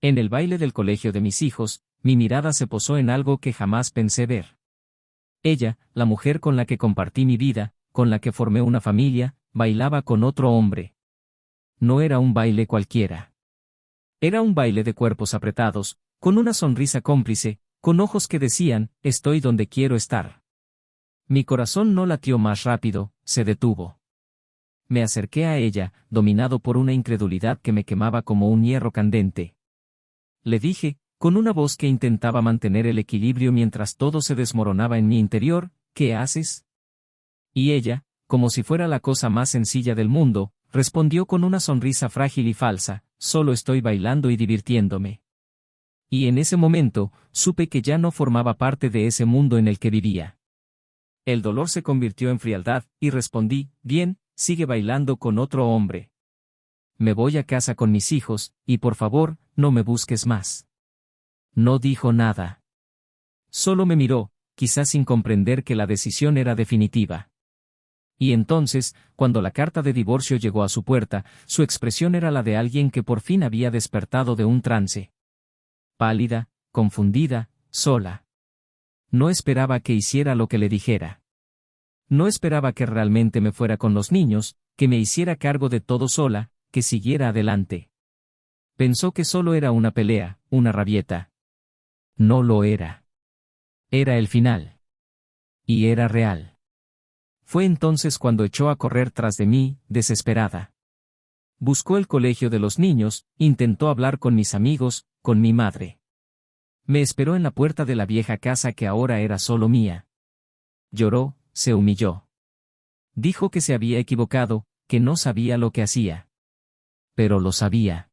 En el baile del colegio de mis hijos, mi mirada se posó en algo que jamás pensé ver. Ella, la mujer con la que compartí mi vida, con la que formé una familia, bailaba con otro hombre. No era un baile cualquiera. Era un baile de cuerpos apretados, con una sonrisa cómplice, con ojos que decían, estoy donde quiero estar. Mi corazón no latió más rápido, se detuvo. Me acerqué a ella, dominado por una incredulidad que me quemaba como un hierro candente. Le dije, con una voz que intentaba mantener el equilibrio mientras todo se desmoronaba en mi interior, ¿qué haces? Y ella, como si fuera la cosa más sencilla del mundo, respondió con una sonrisa frágil y falsa, solo estoy bailando y divirtiéndome. Y en ese momento, supe que ya no formaba parte de ese mundo en el que vivía. El dolor se convirtió en frialdad, y respondí, bien, sigue bailando con otro hombre. Me voy a casa con mis hijos, y por favor, no me busques más. No dijo nada. Solo me miró, quizás sin comprender que la decisión era definitiva. Y entonces, cuando la carta de divorcio llegó a su puerta, su expresión era la de alguien que por fin había despertado de un trance. Pálida, confundida, sola. No esperaba que hiciera lo que le dijera. No esperaba que realmente me fuera con los niños, que me hiciera cargo de todo sola, que siguiera adelante. Pensó que solo era una pelea, una rabieta. No lo era. Era el final. Y era real. Fue entonces cuando echó a correr tras de mí, desesperada. Buscó el colegio de los niños, intentó hablar con mis amigos, con mi madre. Me esperó en la puerta de la vieja casa que ahora era solo mía. Lloró, se humilló. Dijo que se había equivocado, que no sabía lo que hacía. Pero lo sabía.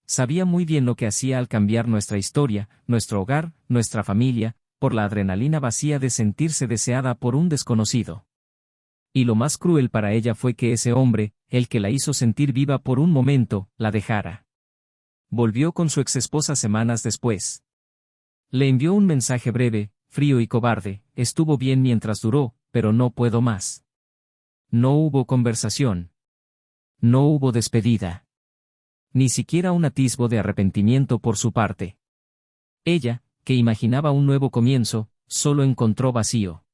Sabía muy bien lo que hacía al cambiar nuestra historia, nuestro hogar, nuestra familia, por la adrenalina vacía de sentirse deseada por un desconocido. Y lo más cruel para ella fue que ese hombre, el que la hizo sentir viva por un momento, la dejara. Volvió con su exesposa semanas después. Le envió un mensaje breve, frío y cobarde, estuvo bien mientras duró, pero no puedo más. No hubo conversación. No hubo despedida. Ni siquiera un atisbo de arrepentimiento por su parte. Ella, que imaginaba un nuevo comienzo, solo encontró vacío.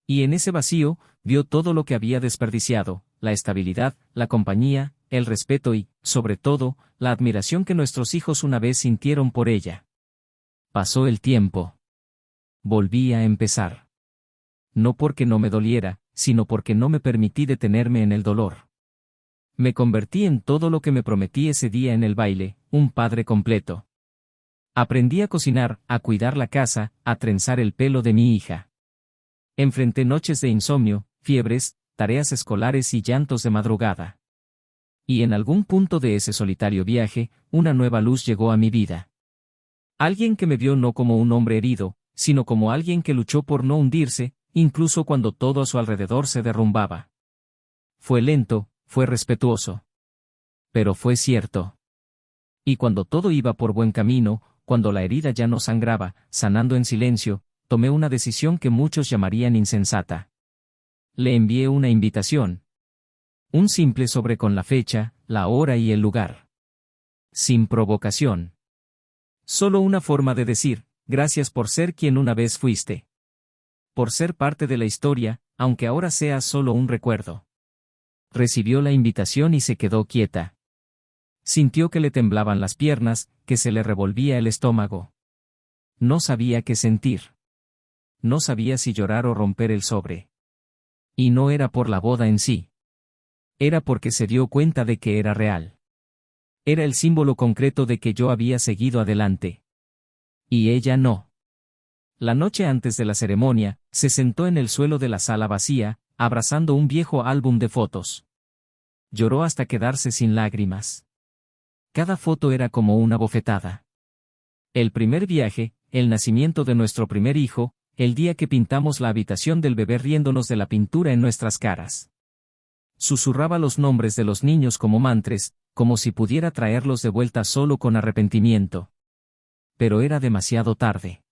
Y en ese vacío, vio todo lo que había desperdiciado, la estabilidad, la compañía, el respeto y, sobre todo, la admiración que nuestros hijos una vez sintieron por ella. Pasó el tiempo. Volví a empezar. No porque no me doliera, sino porque no me permití detenerme en el dolor. Me convertí en todo lo que me prometí ese día en el baile, un padre completo. Aprendí a cocinar, a cuidar la casa, a trenzar el pelo de mi hija. Enfrenté noches de insomnio, fiebres, tareas escolares y llantos de madrugada. Y en algún punto de ese solitario viaje, una nueva luz llegó a mi vida. Alguien que me vio no como un hombre herido, sino como alguien que luchó por no hundirse, incluso cuando todo a su alrededor se derrumbaba. Fue lento, fue respetuoso. Pero fue cierto. Y cuando todo iba por buen camino, cuando la herida ya no sangraba, sanando en silencio, tomé una decisión que muchos llamarían insensata. Le envié una invitación. Un simple sobre con la fecha, la hora y el lugar. Sin provocación. Solo una forma de decir, gracias por ser quien una vez fuiste. Por ser parte de la historia, aunque ahora sea solo un recuerdo. Recibió la invitación y se quedó quieta. Sintió que le temblaban las piernas, que se le revolvía el estómago. No sabía qué sentir. No sabía si llorar o romper el sobre. Y no era por la boda en sí. Era porque se dio cuenta de que era real. Era el símbolo concreto de que yo había seguido adelante. Y ella no. La noche antes de la ceremonia, se sentó en el suelo de la sala vacía, abrazando un viejo álbum de fotos. Lloró hasta quedarse sin lágrimas. Cada foto era como una bofetada. El primer viaje, el nacimiento de nuestro primer hijo, el día que pintamos la habitación del bebé riéndonos de la pintura en nuestras caras. Susurraba los nombres de los niños como mantres, como si pudiera traerlos de vuelta solo con arrepentimiento. Pero era demasiado tarde.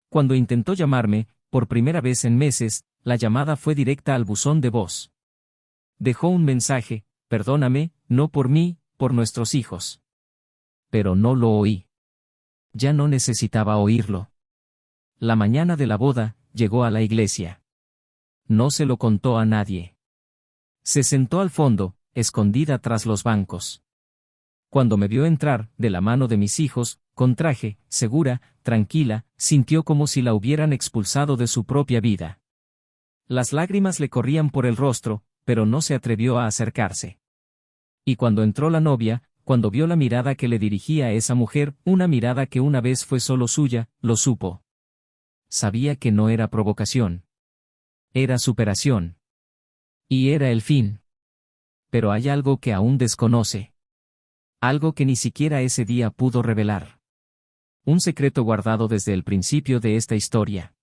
Cuando intentó llamarme, por primera vez en meses, la llamada fue directa al buzón de voz. Dejó un mensaje, perdóname, no por mí, por nuestros hijos. pero no lo oí. Ya no necesitaba oírlo. La mañana de la boda, llegó a la iglesia. No se lo contó a nadie. Se sentó al fondo, escondida tras los bancos. Cuando me vio entrar, de la mano de mis hijos, con traje, segura, tranquila, sintió como si la hubieran expulsado de su propia vida. Las lágrimas le corrían por el rostro, pero no se atrevió a acercarse. Y cuando entró la novia, cuando vio la mirada que le dirigía a esa mujer, una mirada que una vez fue solo suya, lo supo. Sabía que no era provocación. Era superación. Y era el fin. Pero hay algo que aún desconoce. Algo que ni siquiera ese día pudo revelar. Un secreto guardado desde el principio de esta historia.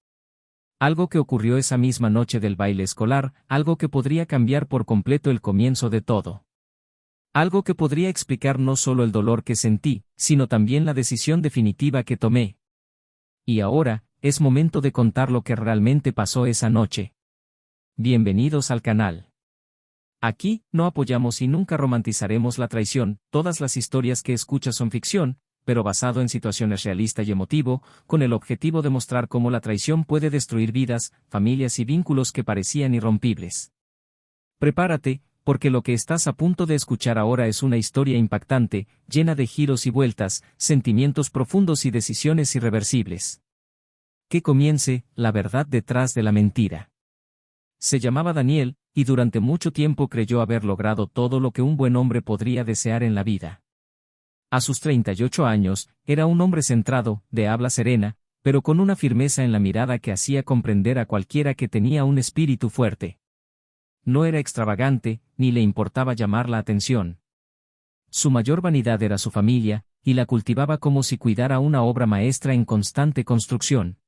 Algo que ocurrió esa misma noche del baile escolar, algo que podría cambiar por completo el comienzo de todo. Algo que podría explicar no solo el dolor que sentí, sino también la decisión definitiva que tomé. Y ahora, es momento de contar lo que realmente pasó esa noche. Bienvenidos al canal. Aquí, no apoyamos y nunca romantizaremos la traición, todas las historias que escuchas son ficción, pero basado en situaciones realistas y emotivo, con el objetivo de mostrar cómo la traición puede destruir vidas, familias y vínculos que parecían irrompibles. Prepárate, porque lo que estás a punto de escuchar ahora es una historia impactante, llena de giros y vueltas, sentimientos profundos y decisiones irreversibles. Que comience, la verdad detrás de la mentira. Se llamaba Daniel, y durante mucho tiempo creyó haber logrado todo lo que un buen hombre podría desear en la vida. A sus 38 años, era un hombre centrado, de habla serena, pero con una firmeza en la mirada que hacía comprender a cualquiera que tenía un espíritu fuerte. No era extravagante, ni le importaba llamar la atención. Su mayor vanidad era su familia, y la cultivaba como si cuidara una obra maestra en constante construcción.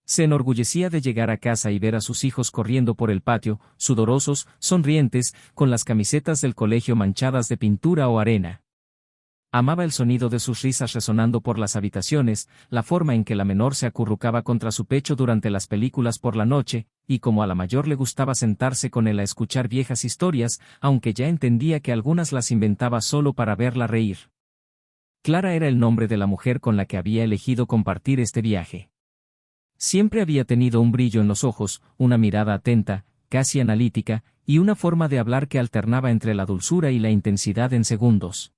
Se enorgullecía de llegar a casa y ver a sus hijos corriendo por el patio, sudorosos, sonrientes, con las camisetas del colegio manchadas de pintura o arena. Amaba el sonido de sus risas resonando por las habitaciones, la forma en que la menor se acurrucaba contra su pecho durante las películas por la noche, y como a la mayor le gustaba sentarse con él a escuchar viejas historias, aunque ya entendía que algunas las inventaba solo para verla reír. Clara era el nombre de la mujer con la que había elegido compartir este viaje. Siempre había tenido un brillo en los ojos, una mirada atenta, casi analítica, y una forma de hablar que alternaba entre la dulzura y la intensidad en segundos.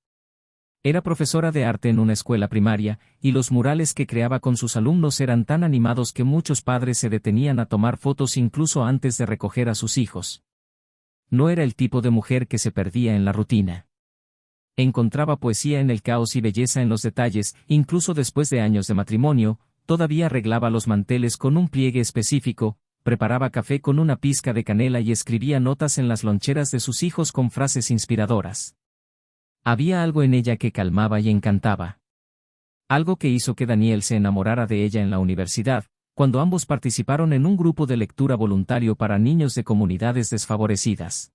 Era profesora de arte en una escuela primaria, y los murales que creaba con sus alumnos eran tan animados que muchos padres se detenían a tomar fotos incluso antes de recoger a sus hijos. No era el tipo de mujer que se perdía en la rutina. Encontraba poesía en el caos y belleza en los detalles, incluso después de años de matrimonio, todavía arreglaba los manteles con un pliegue específico, preparaba café con una pizca de canela y escribía notas en las loncheras de sus hijos con frases inspiradoras. Había algo en ella que calmaba y encantaba. Algo que hizo que Daniel se enamorara de ella en la universidad, cuando ambos participaron en un grupo de lectura voluntario para niños de comunidades desfavorecidas.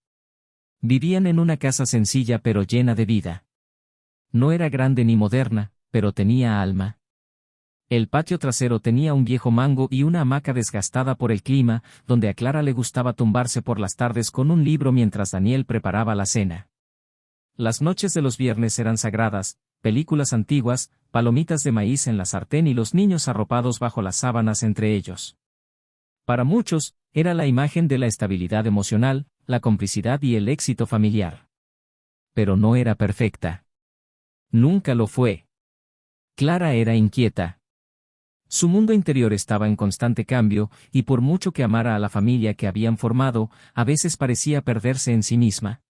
Vivían en una casa sencilla pero llena de vida. No era grande ni moderna, pero tenía alma. El patio trasero tenía un viejo mango y una hamaca desgastada por el clima, donde a Clara le gustaba tumbarse por las tardes con un libro mientras Daniel preparaba la cena. Las noches de los viernes eran sagradas, películas antiguas, palomitas de maíz en la sartén y los niños arropados bajo las sábanas entre ellos. Para muchos, era la imagen de la estabilidad emocional, la complicidad y el éxito familiar. Pero no era perfecta. Nunca lo fue. Clara era inquieta. Su mundo interior estaba en constante cambio, y por mucho que amara a la familia que habían formado, a veces parecía perderse en sí misma.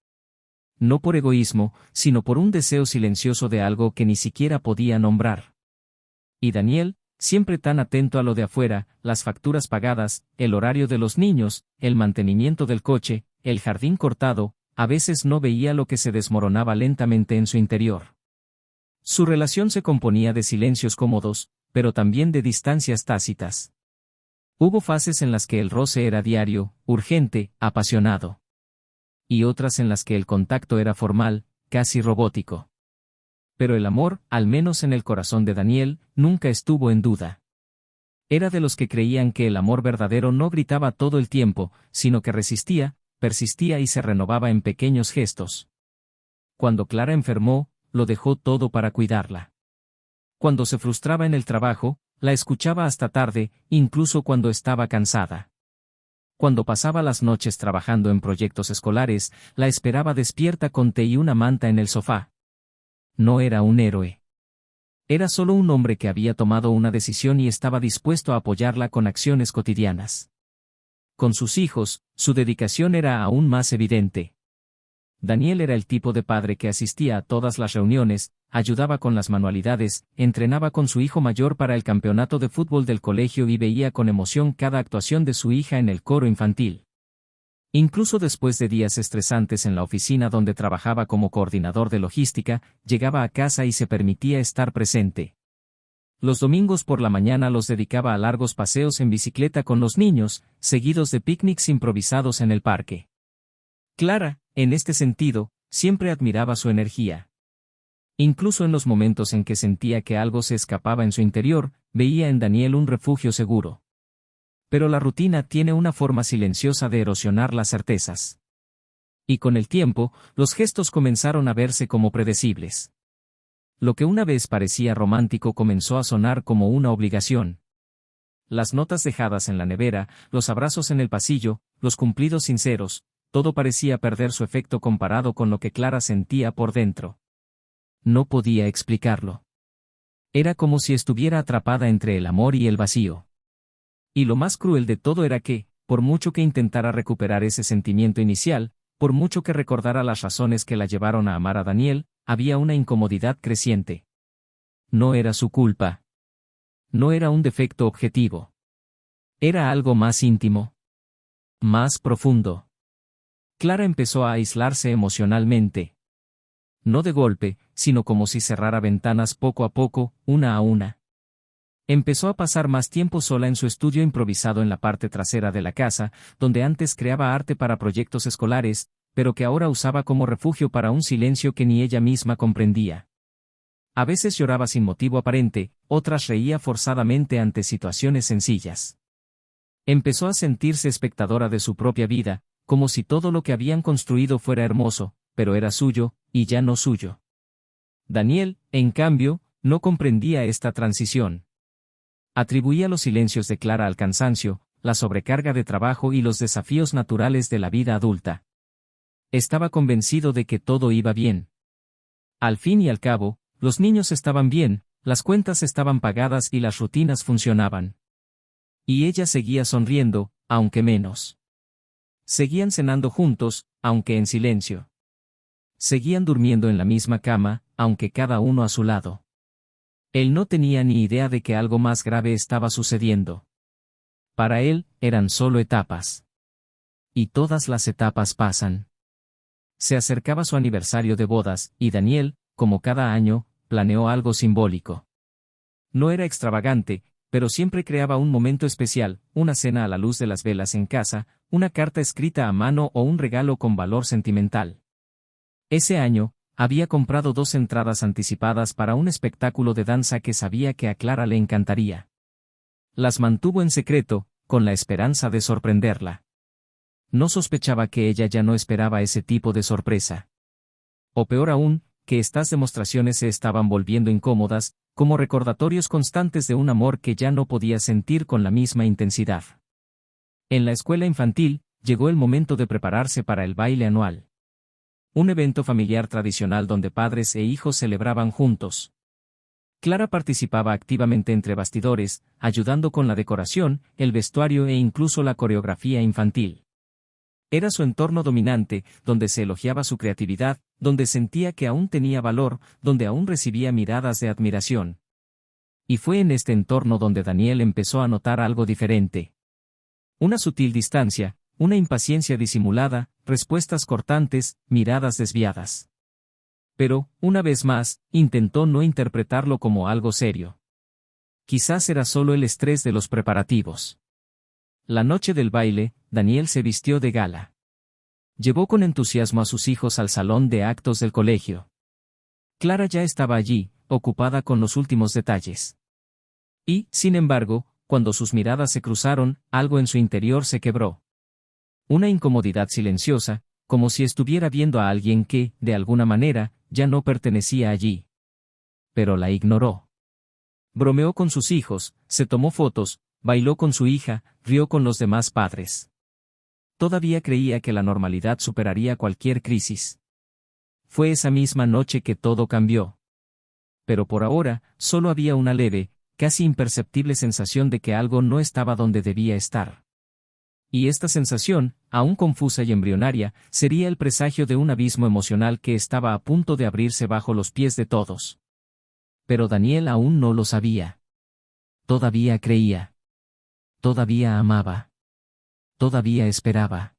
No por egoísmo, sino por un deseo silencioso de algo que ni siquiera podía nombrar. Y Daniel, siempre tan atento a lo de afuera, las facturas pagadas, el horario de los niños, el mantenimiento del coche, el jardín cortado, a veces no veía lo que se desmoronaba lentamente en su interior. Su relación se componía de silencios cómodos, pero también de distancias tácitas. Hubo fases en las que el roce era diario, urgente, apasionado. Y otras en las que el contacto era formal, casi robótico. Pero el amor, al menos en el corazón de Daniel, nunca estuvo en duda. Era de los que creían que el amor verdadero no gritaba todo el tiempo, sino que resistía, persistía y se renovaba en pequeños gestos. Cuando Clara enfermó, lo dejó todo para cuidarla. Cuando se frustraba en el trabajo, la escuchaba hasta tarde, incluso cuando estaba cansada. Cuando pasaba las noches trabajando en proyectos escolares, la esperaba despierta con té y una manta en el sofá. No era un héroe. Era solo un hombre que había tomado una decisión y estaba dispuesto a apoyarla con acciones cotidianas. Con sus hijos, su dedicación era aún más evidente. Daniel era el tipo de padre que asistía a todas las reuniones, ayudaba con las manualidades, entrenaba con su hijo mayor para el campeonato de fútbol del colegio y veía con emoción cada actuación de su hija en el coro infantil. Incluso después de días estresantes en la oficina donde trabajaba como coordinador de logística, llegaba a casa y se permitía estar presente. Los domingos por la mañana los dedicaba a largos paseos en bicicleta con los niños, seguidos de picnics improvisados en el parque. Clara, en este sentido, siempre admiraba su energía. Incluso en los momentos en que sentía que algo se escapaba en su interior, veía en Daniel un refugio seguro. Pero la rutina tiene una forma silenciosa de erosionar las certezas. Y con el tiempo, los gestos comenzaron a verse como predecibles. Lo que una vez parecía romántico comenzó a sonar como una obligación. Las notas dejadas en la nevera, los abrazos en el pasillo, los cumplidos sinceros, todo parecía perder su efecto comparado con lo que Clara sentía por dentro. No podía explicarlo. Era como si estuviera atrapada entre el amor y el vacío. Y lo más cruel de todo era que, por mucho que intentara recuperar ese sentimiento inicial, por mucho que recordara las razones que la llevaron a amar a Daniel, había una incomodidad creciente. No era su culpa. No era un defecto objetivo. Era algo más íntimo. Más profundo. Clara empezó a aislarse emocionalmente. No de golpe, sino como si cerrara ventanas poco a poco, una a una. Empezó a pasar más tiempo sola en su estudio improvisado en la parte trasera de la casa, donde antes creaba arte para proyectos escolares, pero que ahora usaba como refugio para un silencio que ni ella misma comprendía. A veces lloraba sin motivo aparente, otras reía forzadamente ante situaciones sencillas. Empezó a sentirse espectadora de su propia vida, como si todo lo que habían construido fuera hermoso, pero era suyo, y ya no suyo. Daniel, en cambio, no comprendía esta transición. Atribuía los silencios de Clara al cansancio, la sobrecarga de trabajo y los desafíos naturales de la vida adulta. Estaba convencido de que todo iba bien. Al fin y al cabo, los niños estaban bien, las cuentas estaban pagadas y las rutinas funcionaban. Y ella seguía sonriendo, aunque menos. Seguían cenando juntos, aunque en silencio. Seguían durmiendo en la misma cama, aunque cada uno a su lado. Él no tenía ni idea de que algo más grave estaba sucediendo. Para él, eran solo etapas. Y todas las etapas pasan. Se acercaba su aniversario de bodas, y Daniel, como cada año, planeó algo simbólico. No era extravagante, pero siempre creaba un momento especial, una cena a la luz de las velas en casa, una carta escrita a mano o un regalo con valor sentimental. Ese año, había comprado 2 entradas anticipadas para un espectáculo de danza que sabía que a Clara le encantaría. Las mantuvo en secreto, con la esperanza de sorprenderla. No sospechaba que ella ya no esperaba ese tipo de sorpresa. O peor aún, que estas demostraciones se estaban volviendo incómodas, como recordatorios constantes de un amor que ya no podía sentir con la misma intensidad. En la escuela infantil, llegó el momento de prepararse para el baile anual. Un evento familiar tradicional donde padres e hijos celebraban juntos. Clara participaba activamente entre bastidores, ayudando con la decoración, el vestuario e incluso la coreografía infantil. Era su entorno dominante, donde se elogiaba su creatividad, donde sentía que aún tenía valor, donde aún recibía miradas de admiración. Y fue en este entorno donde Daniel empezó a notar algo diferente. Una sutil distancia, una impaciencia disimulada, respuestas cortantes, miradas desviadas. Pero, una vez más, intentó no interpretarlo como algo serio. Quizás era solo el estrés de los preparativos. La noche del baile, Daniel se vistió de gala. Llevó con entusiasmo a sus hijos al salón de actos del colegio. Clara ya estaba allí, ocupada con los últimos detalles. Y, sin embargo, cuando sus miradas se cruzaron, algo en su interior se quebró. Una incomodidad silenciosa, como si estuviera viendo a alguien que, de alguna manera, ya no pertenecía allí. Pero la ignoró. Bromeó con sus hijos, se tomó fotos, bailó con su hija, rió con los demás padres. Todavía creía que la normalidad superaría cualquier crisis. Fue esa misma noche que todo cambió. Pero por ahora, solo había una leve, casi imperceptible sensación de que algo no estaba donde debía estar. Y esta sensación, aún confusa y embrionaria, sería el presagio de un abismo emocional que estaba a punto de abrirse bajo los pies de todos. Pero Daniel aún no lo sabía. Todavía creía. Todavía amaba. Todavía esperaba.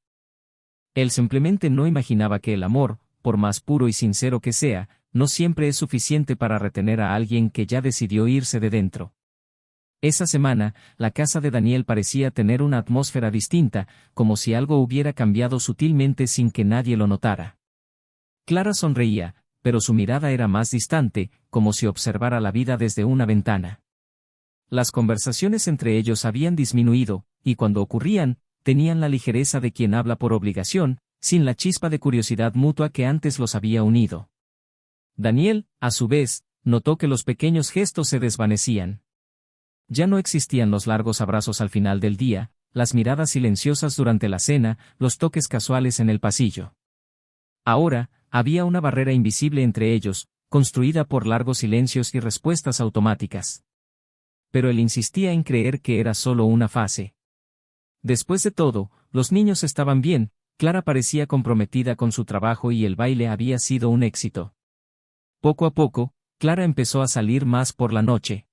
Él simplemente no imaginaba que el amor, por más puro y sincero que sea, no siempre es suficiente para retener a alguien que ya decidió irse de dentro. Esa semana, la casa de Daniel parecía tener una atmósfera distinta, como si algo hubiera cambiado sutilmente sin que nadie lo notara. Clara sonreía, pero su mirada era más distante, como si observara la vida desde una ventana. Las conversaciones entre ellos habían disminuido, y cuando ocurrían, tenían la ligereza de quien habla por obligación, sin la chispa de curiosidad mutua que antes los había unido. Daniel, a su vez, notó que los pequeños gestos se desvanecían. Ya no existían los largos abrazos al final del día, las miradas silenciosas durante la cena, los toques casuales en el pasillo. Ahora, había una barrera invisible entre ellos, construida por largos silencios y respuestas automáticas. Pero él insistía en creer que era solo una fase. Después de todo, los niños estaban bien, Clara parecía comprometida con su trabajo y el baile había sido un éxito. Poco a poco, Clara empezó a salir más por la noche.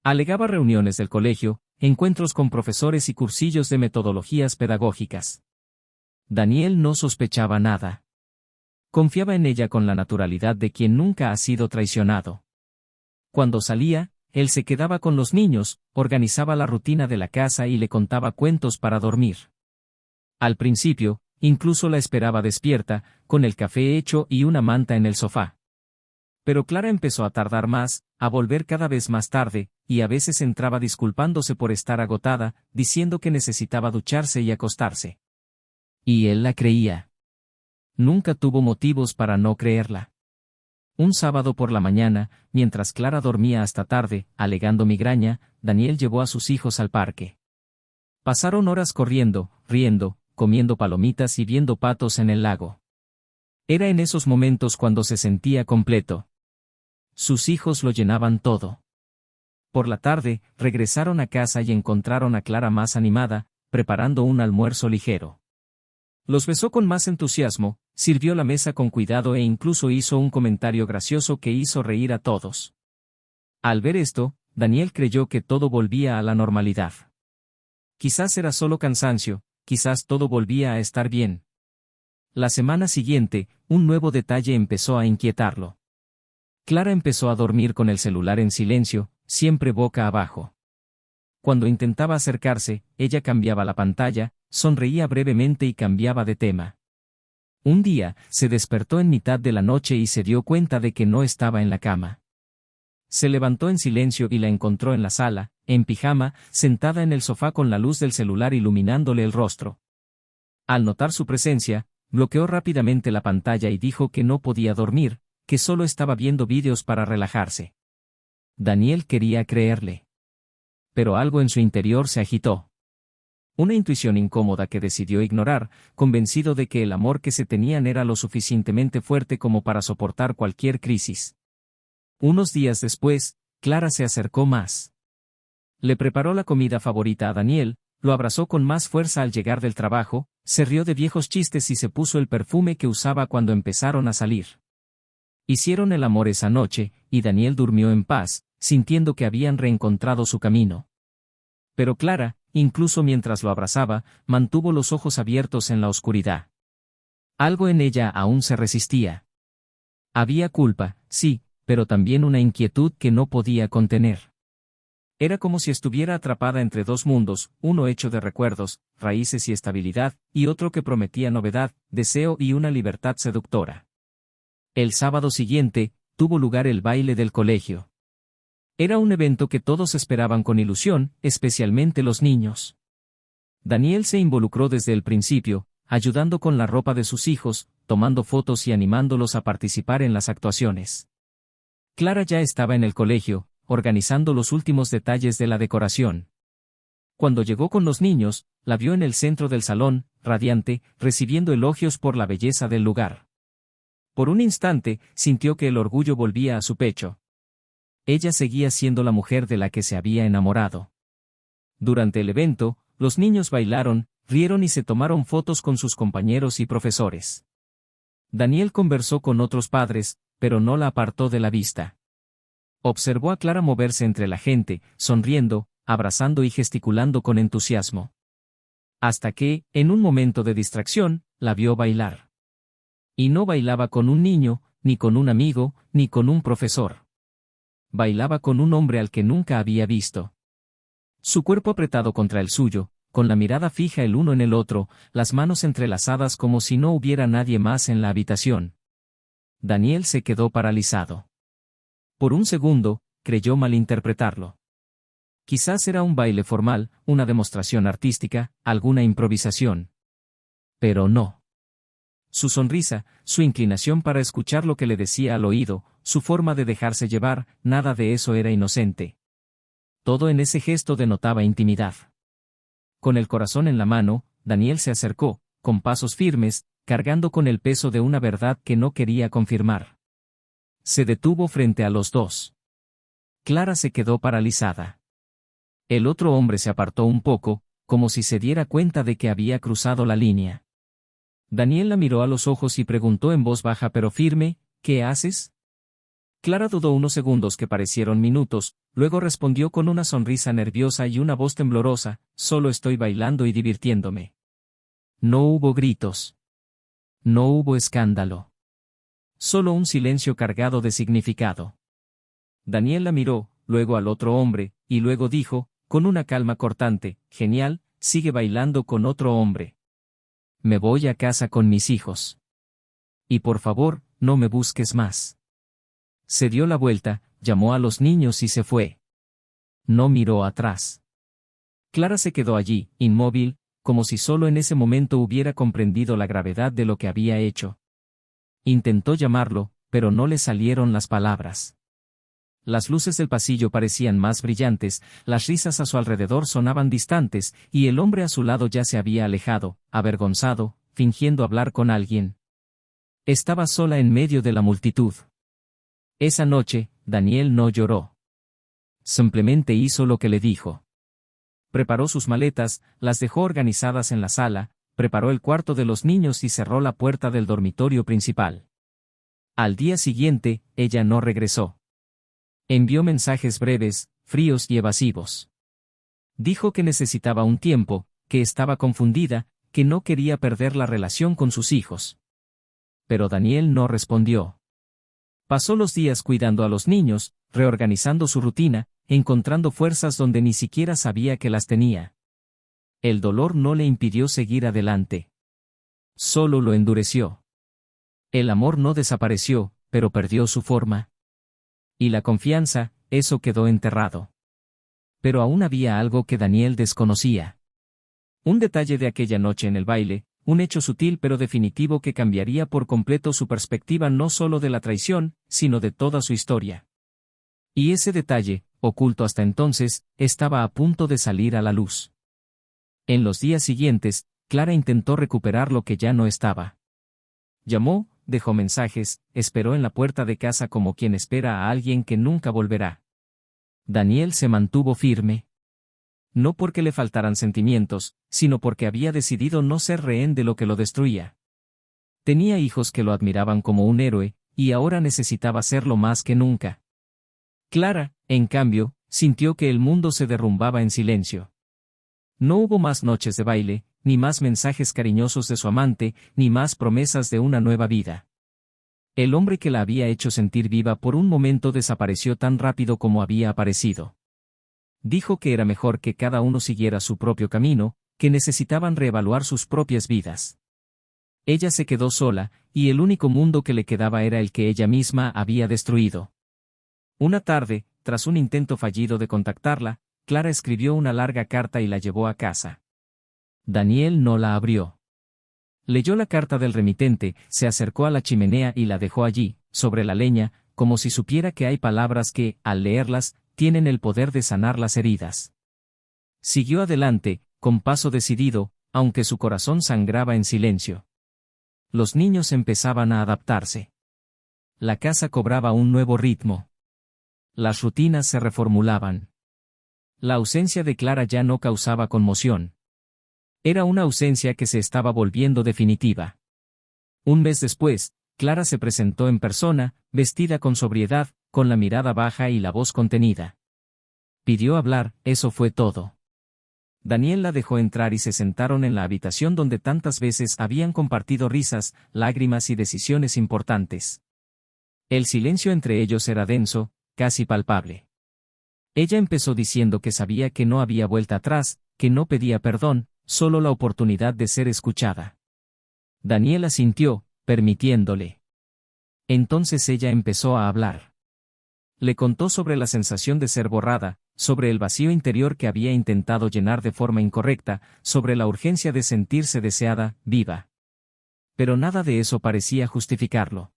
Alegaba reuniones del colegio, encuentros con profesores y cursillos de metodologías pedagógicas. Daniel no sospechaba nada. Confiaba en ella con la naturalidad de quien nunca ha sido traicionado. Cuando salía, él se quedaba con los niños, organizaba la rutina de la casa y le contaba cuentos para dormir. Al principio, incluso la esperaba despierta, con el café hecho y una manta en el sofá. Pero Clara empezó a tardar más, a volver cada vez más tarde, y a veces entraba disculpándose por estar agotada, diciendo que necesitaba ducharse y acostarse. Y él la creía. Nunca tuvo motivos para no creerla. Un sábado por la mañana, mientras Clara dormía hasta tarde, alegando migraña, Daniel llevó a sus hijos al parque. Pasaron horas corriendo, riendo, comiendo palomitas y viendo patos en el lago. Era en esos momentos cuando se sentía completo. Sus hijos lo llenaban todo. Por la tarde, regresaron a casa y encontraron a Clara más animada, preparando un almuerzo ligero. Los besó con más entusiasmo, sirvió la mesa con cuidado e incluso hizo un comentario gracioso que hizo reír a todos. Al ver esto, Daniel creyó que todo volvía a la normalidad. Quizás era solo cansancio, quizás todo volvía a estar bien. La semana siguiente, un nuevo detalle empezó a inquietarlo. Clara empezó a dormir con el celular en silencio, siempre boca abajo. Cuando intentaba acercarse, ella cambiaba la pantalla, sonreía brevemente y cambiaba de tema. Un día, se despertó en mitad de la noche y se dio cuenta de que no estaba en la cama. Se levantó en silencio y la encontró en la sala, en pijama, sentada en el sofá con la luz del celular iluminándole el rostro. Al notar su presencia, bloqueó rápidamente la pantalla y dijo que no podía dormir, que solo estaba viendo vídeos para relajarse. Daniel quería creerle. Pero algo en su interior se agitó. Una intuición incómoda que decidió ignorar, convencido de que el amor que se tenían era lo suficientemente fuerte como para soportar cualquier crisis. Unos días después, Clara se acercó más. Le preparó la comida favorita a Daniel, lo abrazó con más fuerza al llegar del trabajo, se rió de viejos chistes y se puso el perfume que usaba cuando empezaron a salir. Hicieron el amor esa noche, y Daniel durmió en paz, sintiendo que habían reencontrado su camino. Pero Clara, incluso mientras lo abrazaba, mantuvo los ojos abiertos en la oscuridad. Algo en ella aún se resistía. Había culpa, sí, pero también una inquietud que no podía contener. Era como si estuviera atrapada entre dos mundos, uno hecho de recuerdos, raíces y estabilidad, y otro que prometía novedad, deseo y una libertad seductora. El sábado siguiente, tuvo lugar el baile del colegio. Era un evento que todos esperaban con ilusión, especialmente los niños. Daniel se involucró desde el principio, ayudando con la ropa de sus hijos, tomando fotos y animándolos a participar en las actuaciones. Clara ya estaba en el colegio, organizando los últimos detalles de la decoración. Cuando llegó con los niños, la vio en el centro del salón, radiante, recibiendo elogios por la belleza del lugar. Por un instante, sintió que el orgullo volvía a su pecho. Ella seguía siendo la mujer de la que se había enamorado. Durante el evento, los niños bailaron, rieron y se tomaron fotos con sus compañeros y profesores. Daniel conversó con otros padres, pero no la apartó de la vista. Observó a Clara moverse entre la gente, sonriendo, abrazando y gesticulando con entusiasmo. Hasta que, en un momento de distracción, la vio bailar. Y no bailaba con un niño, ni con un amigo, ni con un profesor. Bailaba con un hombre al que nunca había visto. Su cuerpo apretado contra el suyo, con la mirada fija el uno en el otro, las manos entrelazadas como si no hubiera nadie más en la habitación. Daniel se quedó paralizado. Por un segundo, creyó malinterpretarlo. Quizás era un baile formal, una demostración artística, alguna improvisación. Pero no. Su sonrisa, su inclinación para escuchar lo que le decía al oído, su forma de dejarse llevar, nada de eso era inocente. Todo en ese gesto denotaba intimidad. Con el corazón en la mano, Daniel se acercó, con pasos firmes, cargando con el peso de una verdad que no quería confirmar. Se detuvo frente a los dos. Clara se quedó paralizada. El otro hombre se apartó un poco, como si se diera cuenta de que había cruzado la línea. Daniel la miró a los ojos y preguntó en voz baja pero firme, ¿qué haces? Clara dudó unos segundos que parecieron minutos, luego respondió con una sonrisa nerviosa y una voz temblorosa, solo estoy bailando y divirtiéndome. No hubo gritos. No hubo escándalo. Solo un silencio cargado de significado. Daniel la miró, luego al otro hombre, y luego dijo, con una calma cortante, genial, sigue bailando con otro hombre. Me voy a casa con mis hijos. Y por favor, no me busques más. Se dio la vuelta, llamó a los niños y se fue. No miró atrás. Clara se quedó allí, inmóvil, como si solo en ese momento hubiera comprendido la gravedad de lo que había hecho. Intentó llamarlo, pero no le salieron las palabras. Las luces del pasillo parecían más brillantes, las risas a su alrededor sonaban distantes, y el hombre a su lado ya se había alejado, avergonzado, fingiendo hablar con alguien. Estaba sola en medio de la multitud. Esa noche, Daniel no lloró. Simplemente hizo lo que le dijo. Preparó sus maletas, las dejó organizadas en la sala, preparó el cuarto de los niños y cerró la puerta del dormitorio principal. Al día siguiente, ella no regresó. Envió mensajes breves, fríos y evasivos. Dijo que necesitaba un tiempo, que estaba confundida, que no quería perder la relación con sus hijos. Pero Daniel no respondió. Pasó los días cuidando a los niños, reorganizando su rutina, encontrando fuerzas donde ni siquiera sabía que las tenía. El dolor no le impidió seguir adelante. Solo lo endureció. El amor no desapareció, pero perdió su forma. Y la confianza, eso quedó enterrado. Pero aún había algo que Daniel desconocía. Un detalle de aquella noche en el baile, un hecho sutil pero definitivo que cambiaría por completo su perspectiva no solo de la traición, sino de toda su historia. Y ese detalle, oculto hasta entonces, estaba a punto de salir a la luz. En los días siguientes, Clara intentó recuperar lo que ya no estaba. Llamó, dejó mensajes, esperó en la puerta de casa como quien espera a alguien que nunca volverá. Daniel se mantuvo firme. No porque le faltaran sentimientos, sino porque había decidido no ser rehén de lo que lo destruía. Tenía hijos que lo admiraban como un héroe, y ahora necesitaba serlo más que nunca. Clara, en cambio, sintió que el mundo se derrumbaba en silencio. No hubo más noches de baile, ni más mensajes cariñosos de su amante, ni más promesas de una nueva vida. El hombre que la había hecho sentir viva por un momento desapareció tan rápido como había aparecido. Dijo que era mejor que cada uno siguiera su propio camino, que necesitaban reevaluar sus propias vidas. Ella se quedó sola, y el único mundo que le quedaba era el que ella misma había destruido. Una tarde, tras un intento fallido de contactarla, Clara escribió una larga carta y la llevó a casa. Daniel no la abrió. Leyó la carta del remitente, se acercó a la chimenea y la dejó allí, sobre la leña, como si supiera que hay palabras que, al leerlas, tienen el poder de sanar las heridas. Siguió adelante, con paso decidido, aunque su corazón sangraba en silencio. Los niños empezaban a adaptarse. La casa cobraba un nuevo ritmo. Las rutinas se reformulaban. La ausencia de Clara ya no causaba conmoción. Era una ausencia que se estaba volviendo definitiva. Un mes después, Clara se presentó en persona, vestida con sobriedad, con la mirada baja y la voz contenida. Pidió hablar, eso fue todo. Daniel la dejó entrar y se sentaron en la habitación donde tantas veces habían compartido risas, lágrimas y decisiones importantes. El silencio entre ellos era denso, casi palpable. Ella empezó diciendo que sabía que no había vuelta atrás, que no pedía perdón, solo la oportunidad de ser escuchada. Daniel asintió, permitiéndole. Entonces ella empezó a hablar. Le contó sobre la sensación de ser borrada, sobre el vacío interior que había intentado llenar de forma incorrecta, sobre la urgencia de sentirse deseada, viva. Pero nada de eso parecía justificarlo.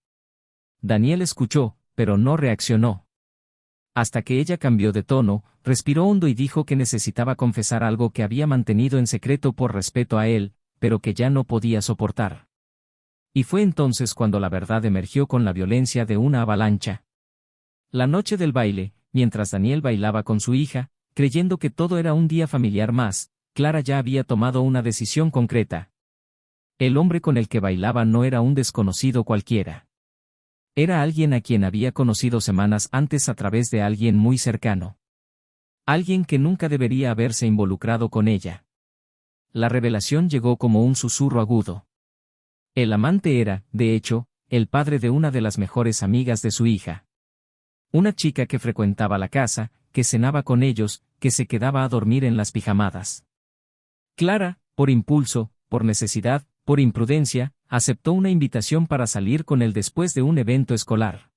Daniel escuchó, pero no reaccionó. Hasta que ella cambió de tono, respiró hondo y dijo que necesitaba confesar algo que había mantenido en secreto por respeto a él, pero que ya no podía soportar. Y fue entonces cuando la verdad emergió con la violencia de una avalancha. La noche del baile, mientras Daniel bailaba con su hija, creyendo que todo era un día familiar más, Clara ya había tomado una decisión concreta. El hombre con el que bailaba no era un desconocido cualquiera. Era alguien a quien había conocido semanas antes a través de alguien muy cercano. Alguien que nunca debería haberse involucrado con ella. La revelación llegó como un susurro agudo. El amante era, de hecho, el padre de una de las mejores amigas de su hija. Una chica que frecuentaba la casa, que cenaba con ellos, que se quedaba a dormir en las pijamadas. Clara, por impulso, por necesidad, por imprudencia, aceptó una invitación para salir con él después de un evento escolar.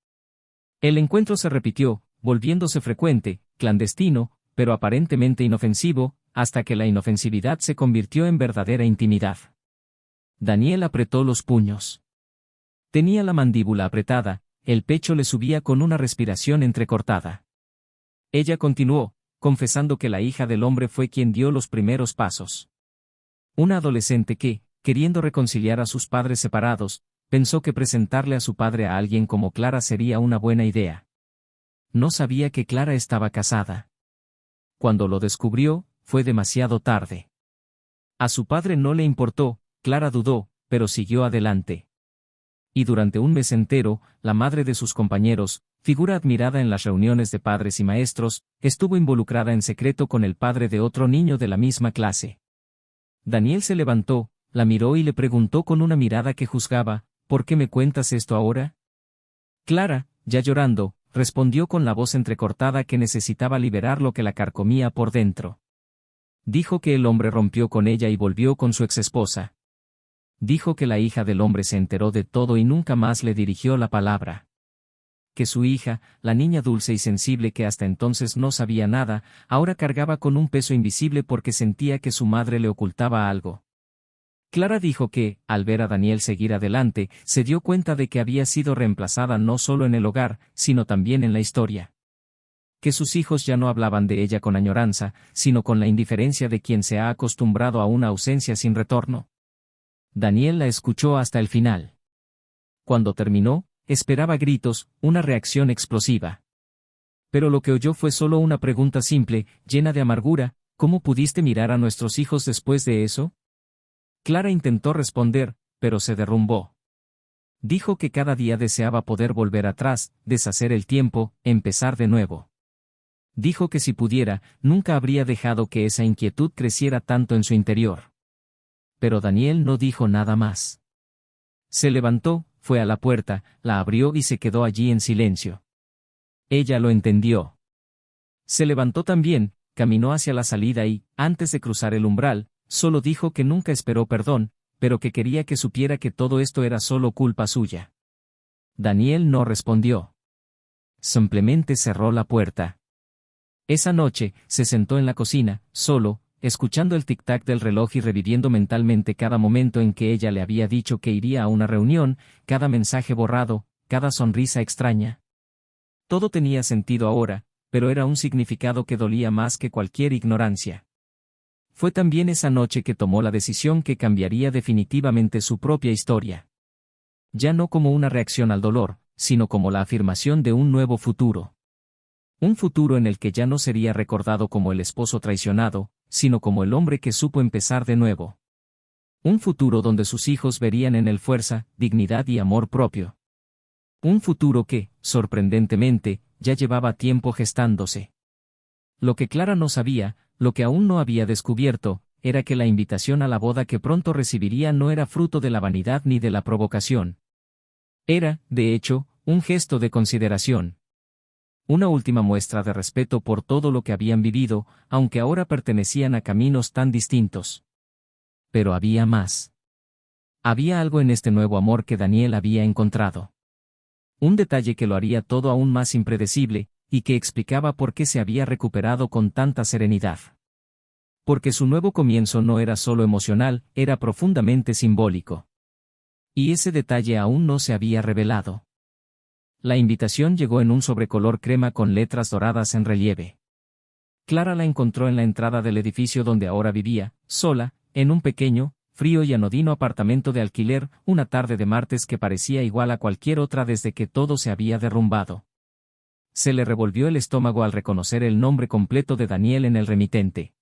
El encuentro se repitió, volviéndose frecuente, clandestino, pero aparentemente inofensivo, hasta que la inofensividad se convirtió en verdadera intimidad. Daniel apretó los puños. Tenía la mandíbula apretada, el pecho le subía con una respiración entrecortada. Ella continuó, confesando que la hija del hombre fue quien dio los primeros pasos. Una adolescente que, queriendo reconciliar a sus padres separados, pensó que presentarle a su padre a alguien como Clara sería una buena idea. No sabía que Clara estaba casada. Cuando lo descubrió, fue demasiado tarde. A su padre no le importó, Clara dudó, pero siguió adelante. Y durante un mes entero, la madre de sus compañeros, figura admirada en las reuniones de padres y maestros, estuvo involucrada en secreto con el padre de otro niño de la misma clase. Daniel se levantó, la miró y le preguntó con una mirada que juzgaba, ¿por qué me cuentas esto ahora? Clara, ya llorando, respondió con la voz entrecortada que necesitaba liberar lo que la carcomía por dentro. Dijo que el hombre rompió con ella y volvió con su exesposa. Dijo que la hija del hombre se enteró de todo y nunca más le dirigió la palabra. Que su hija, la niña dulce y sensible que hasta entonces no sabía nada, ahora cargaba con un peso invisible porque sentía que su madre le ocultaba algo. Clara dijo que, al ver a Daniel seguir adelante, se dio cuenta de que había sido reemplazada no solo en el hogar, sino también en la historia. Que sus hijos ya no hablaban de ella con añoranza, sino con la indiferencia de quien se ha acostumbrado a una ausencia sin retorno. Daniel la escuchó hasta el final. Cuando terminó, esperaba gritos, una reacción explosiva. Pero lo que oyó fue solo una pregunta simple, llena de amargura: ¿cómo pudiste mirar a nuestros hijos después de eso? Clara intentó responder, pero se derrumbó. Dijo que cada día deseaba poder volver atrás, deshacer el tiempo, empezar de nuevo. Dijo que si pudiera, nunca habría dejado que esa inquietud creciera tanto en su interior. Pero Daniel no dijo nada más. Se levantó, fue a la puerta, la abrió y se quedó allí en silencio. Ella lo entendió. Se levantó también, caminó hacia la salida y, antes de cruzar el umbral, solo dijo que nunca esperó perdón, pero que quería que supiera que todo esto era solo culpa suya. Daniel no respondió. Simplemente cerró la puerta. Esa noche, se sentó en la cocina, solo, escuchando el tic-tac del reloj y reviviendo mentalmente cada momento en que ella le había dicho que iría a una reunión, cada mensaje borrado, cada sonrisa extraña. Todo tenía sentido ahora, pero era un significado que dolía más que cualquier ignorancia. Fue también esa noche que tomó la decisión que cambiaría definitivamente su propia historia. Ya no como una reacción al dolor, sino como la afirmación de un nuevo futuro. Un futuro en el que ya no sería recordado como el esposo traicionado, sino como el hombre que supo empezar de nuevo. Un futuro donde sus hijos verían en él fuerza, dignidad y amor propio. Un futuro que, sorprendentemente, ya llevaba tiempo gestándose. Lo que Clara no sabía, lo que aún no había descubierto, era que la invitación a la boda que pronto recibiría no era fruto de la vanidad ni de la provocación. Era, de hecho, un gesto de consideración. Una última muestra de respeto por todo lo que habían vivido, aunque ahora pertenecían a caminos tan distintos. Pero había más. Había algo en este nuevo amor que Daniel había encontrado. Un detalle que lo haría todo aún más impredecible, y que explicaba por qué se había recuperado con tanta serenidad. Porque su nuevo comienzo no era solo emocional, era profundamente simbólico. Y ese detalle aún no se había revelado. La invitación llegó en un sobrecolor crema con letras doradas en relieve. Clara la encontró en la entrada del edificio donde ahora vivía, sola, en un pequeño, frío y anodino apartamento de alquiler, una tarde de martes que parecía igual a cualquier otra desde que todo se había derrumbado. Se le revolvió el estómago al reconocer el nombre completo de Daniel en el remitente.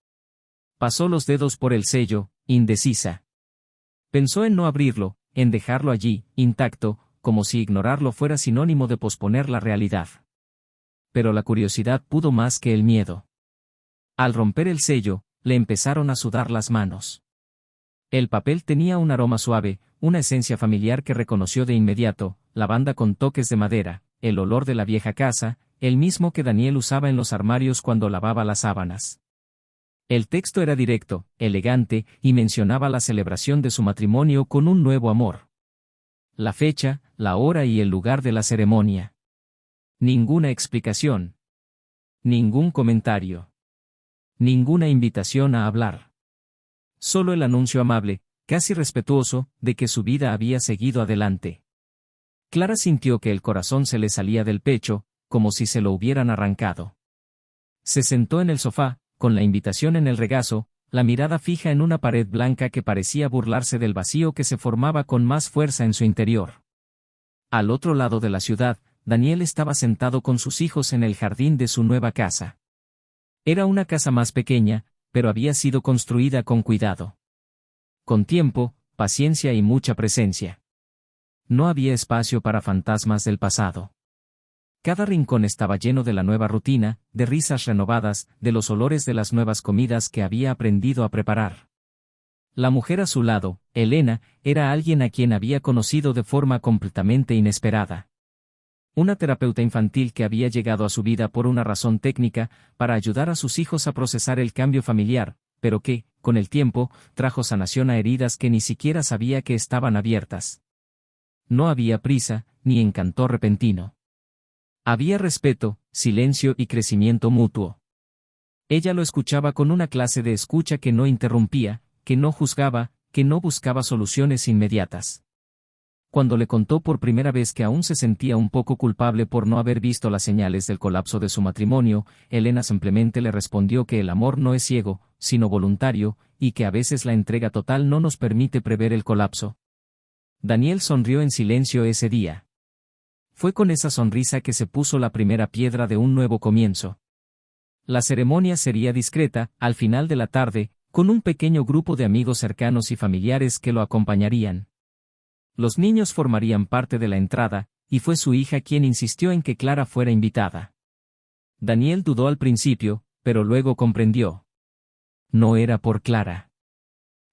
Pasó los dedos por el sello, indecisa. Pensó en no abrirlo, en dejarlo allí, intacto, como si ignorarlo fuera sinónimo de posponer la realidad. Pero la curiosidad pudo más que el miedo. Al romper el sello, le empezaron a sudar las manos. El papel tenía un aroma suave, una esencia familiar que reconoció de inmediato, lavanda con toques de madera, el olor de la vieja casa, el mismo que Daniel usaba en los armarios cuando lavaba las sábanas. El texto era directo, elegante, y mencionaba la celebración de su matrimonio con un nuevo amor. La fecha, la hora y el lugar de la ceremonia. Ninguna explicación. Ningún comentario. Ninguna invitación a hablar. Solo el anuncio amable, casi respetuoso, de que su vida había seguido adelante. Clara sintió que el corazón se le salía del pecho, como si se lo hubieran arrancado. Se sentó en el sofá, con la invitación en el regazo, la mirada fija en una pared blanca que parecía burlarse del vacío que se formaba con más fuerza en su interior. Al otro lado de la ciudad, Daniel estaba sentado con sus hijos en el jardín de su nueva casa. Era una casa más pequeña, pero había sido construida con cuidado. Con tiempo, paciencia y mucha presencia. No había espacio para fantasmas del pasado. Cada rincón estaba lleno de la nueva rutina, de risas renovadas, de los olores de las nuevas comidas que había aprendido a preparar. La mujer a su lado, Elena, era alguien a quien había conocido de forma completamente inesperada. Una terapeuta infantil que había llegado a su vida por una razón técnica, para ayudar a sus hijos a procesar el cambio familiar, pero que, con el tiempo, trajo sanación a heridas que ni siquiera sabía que estaban abiertas. No había prisa, ni encanto repentino. Había respeto, silencio y crecimiento mutuo. Ella lo escuchaba con una clase de escucha que no interrumpía, que no juzgaba, que no buscaba soluciones inmediatas. Cuando le contó por primera vez que aún se sentía un poco culpable por no haber visto las señales del colapso de su matrimonio, Elena simplemente le respondió que el amor no es ciego, sino voluntario, y que a veces la entrega total no nos permite prever el colapso. Daniel sonrió en silencio ese día. Fue con esa sonrisa que se puso la primera piedra de un nuevo comienzo. La ceremonia sería discreta, al final de la tarde, con un pequeño grupo de amigos cercanos y familiares que lo acompañarían. Los niños formarían parte de la entrada, y fue su hija quien insistió en que Clara fuera invitada. Daniel dudó al principio, pero luego comprendió. No era por Clara.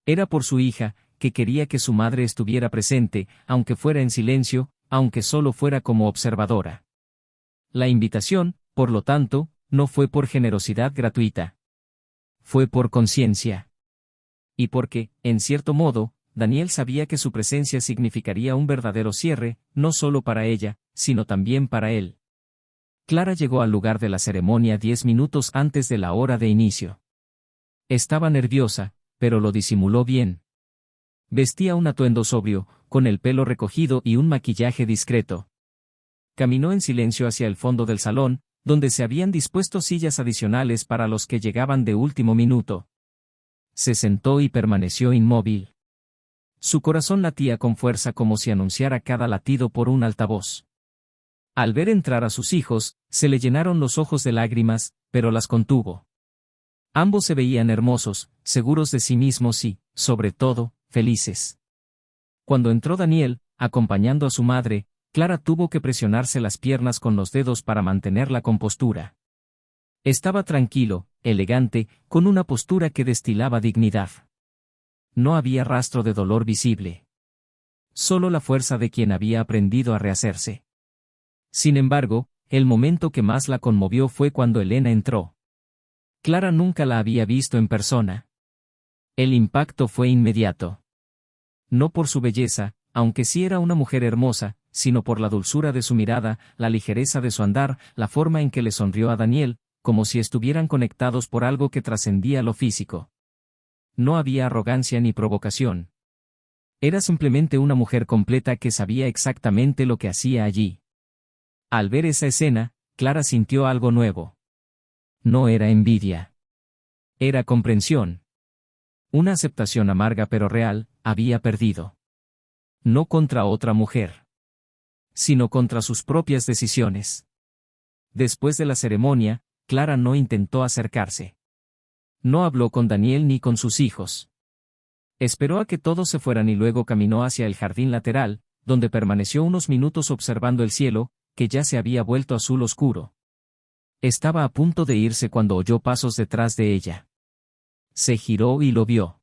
Era por su hija, que quería que su madre estuviera presente, aunque fuera en silencio, aunque solo fuera como observadora. La invitación, por lo tanto, no fue por generosidad gratuita. Fue por conciencia. Y porque, en cierto modo, Daniel sabía que su presencia significaría un verdadero cierre, no solo para ella, sino también para él. Clara llegó al lugar de la ceremonia 10 minutos antes de la hora de inicio. Estaba nerviosa, pero lo disimuló bien. Vestía un atuendo sobrio, con el pelo recogido y un maquillaje discreto. Caminó en silencio hacia el fondo del salón, donde se habían dispuesto sillas adicionales para los que llegaban de último minuto. Se sentó y permaneció inmóvil. Su corazón latía con fuerza como si anunciara cada latido por un altavoz. Al ver entrar a sus hijos, se le llenaron los ojos de lágrimas, pero las contuvo. Ambos se veían hermosos, seguros de sí mismos y, sobre todo, felices. Cuando entró Daniel, acompañando a su madre, Clara tuvo que presionarse las piernas con los dedos para mantener la compostura. Estaba tranquilo, elegante, con una postura que destilaba dignidad. No había rastro de dolor visible. Solo la fuerza de quien había aprendido a rehacerse. Sin embargo, el momento que más la conmovió fue cuando Elena entró. Clara nunca la había visto en persona. El impacto fue inmediato. No por su belleza, aunque sí era una mujer hermosa, sino por la dulzura de su mirada, la ligereza de su andar, la forma en que le sonrió a Daniel, como si estuvieran conectados por algo que trascendía lo físico. No había arrogancia ni provocación. Era simplemente una mujer completa que sabía exactamente lo que hacía allí. Al ver esa escena, Clara sintió algo nuevo. No era envidia. Era comprensión. Una aceptación amarga pero real, había perdido. No contra otra mujer, sino contra sus propias decisiones. Después de la ceremonia, Clara no intentó acercarse. No habló con Daniel ni con sus hijos. Esperó a que todos se fueran y luego caminó hacia el jardín lateral, donde permaneció unos minutos observando el cielo, que ya se había vuelto azul oscuro. Estaba a punto de irse cuando oyó pasos detrás de ella. Se giró y lo vio.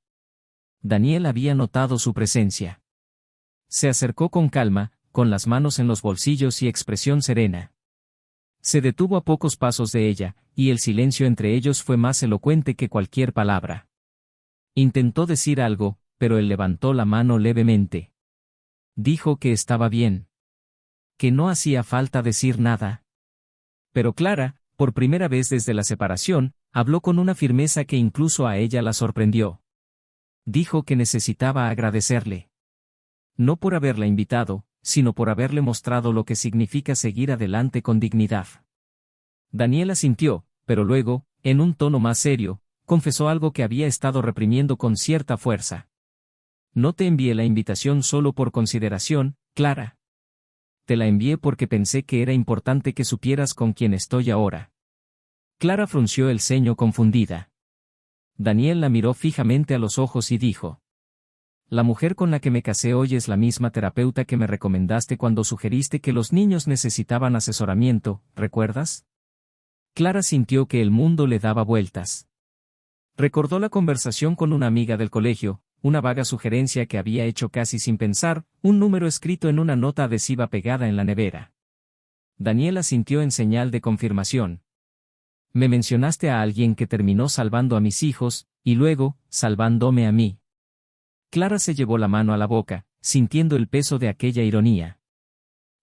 Daniel había notado su presencia. Se acercó con calma, con las manos en los bolsillos y expresión serena. Se detuvo a pocos pasos de ella, y el silencio entre ellos fue más elocuente que cualquier palabra. Intentó decir algo, pero él levantó la mano levemente. Dijo que estaba bien. Que no hacía falta decir nada. Pero Clara, por primera vez desde la separación, habló con una firmeza que incluso a ella la sorprendió. Dijo que necesitaba agradecerle. No por haberla invitado, sino por haberle mostrado lo que significa seguir adelante con dignidad. Daniel asintió, pero luego, en un tono más serio, confesó algo que había estado reprimiendo con cierta fuerza. No te envié la invitación solo por consideración, Clara. Te la envié porque pensé que era importante que supieras con quién estoy ahora. Clara frunció el ceño confundida. Daniel la miró fijamente a los ojos y dijo: La mujer con la que me casé hoy es la misma terapeuta que me recomendaste cuando sugeriste que los niños necesitaban asesoramiento, ¿recuerdas? Clara sintió que el mundo le daba vueltas. Recordó la conversación con una amiga del colegio, una vaga sugerencia que había hecho casi sin pensar, un número escrito en una nota adhesiva pegada en la nevera. Daniela asintió en señal de confirmación. Me mencionaste a alguien que terminó salvando a mis hijos, y luego, salvándome a mí. Clara se llevó la mano a la boca, sintiendo el peso de aquella ironía.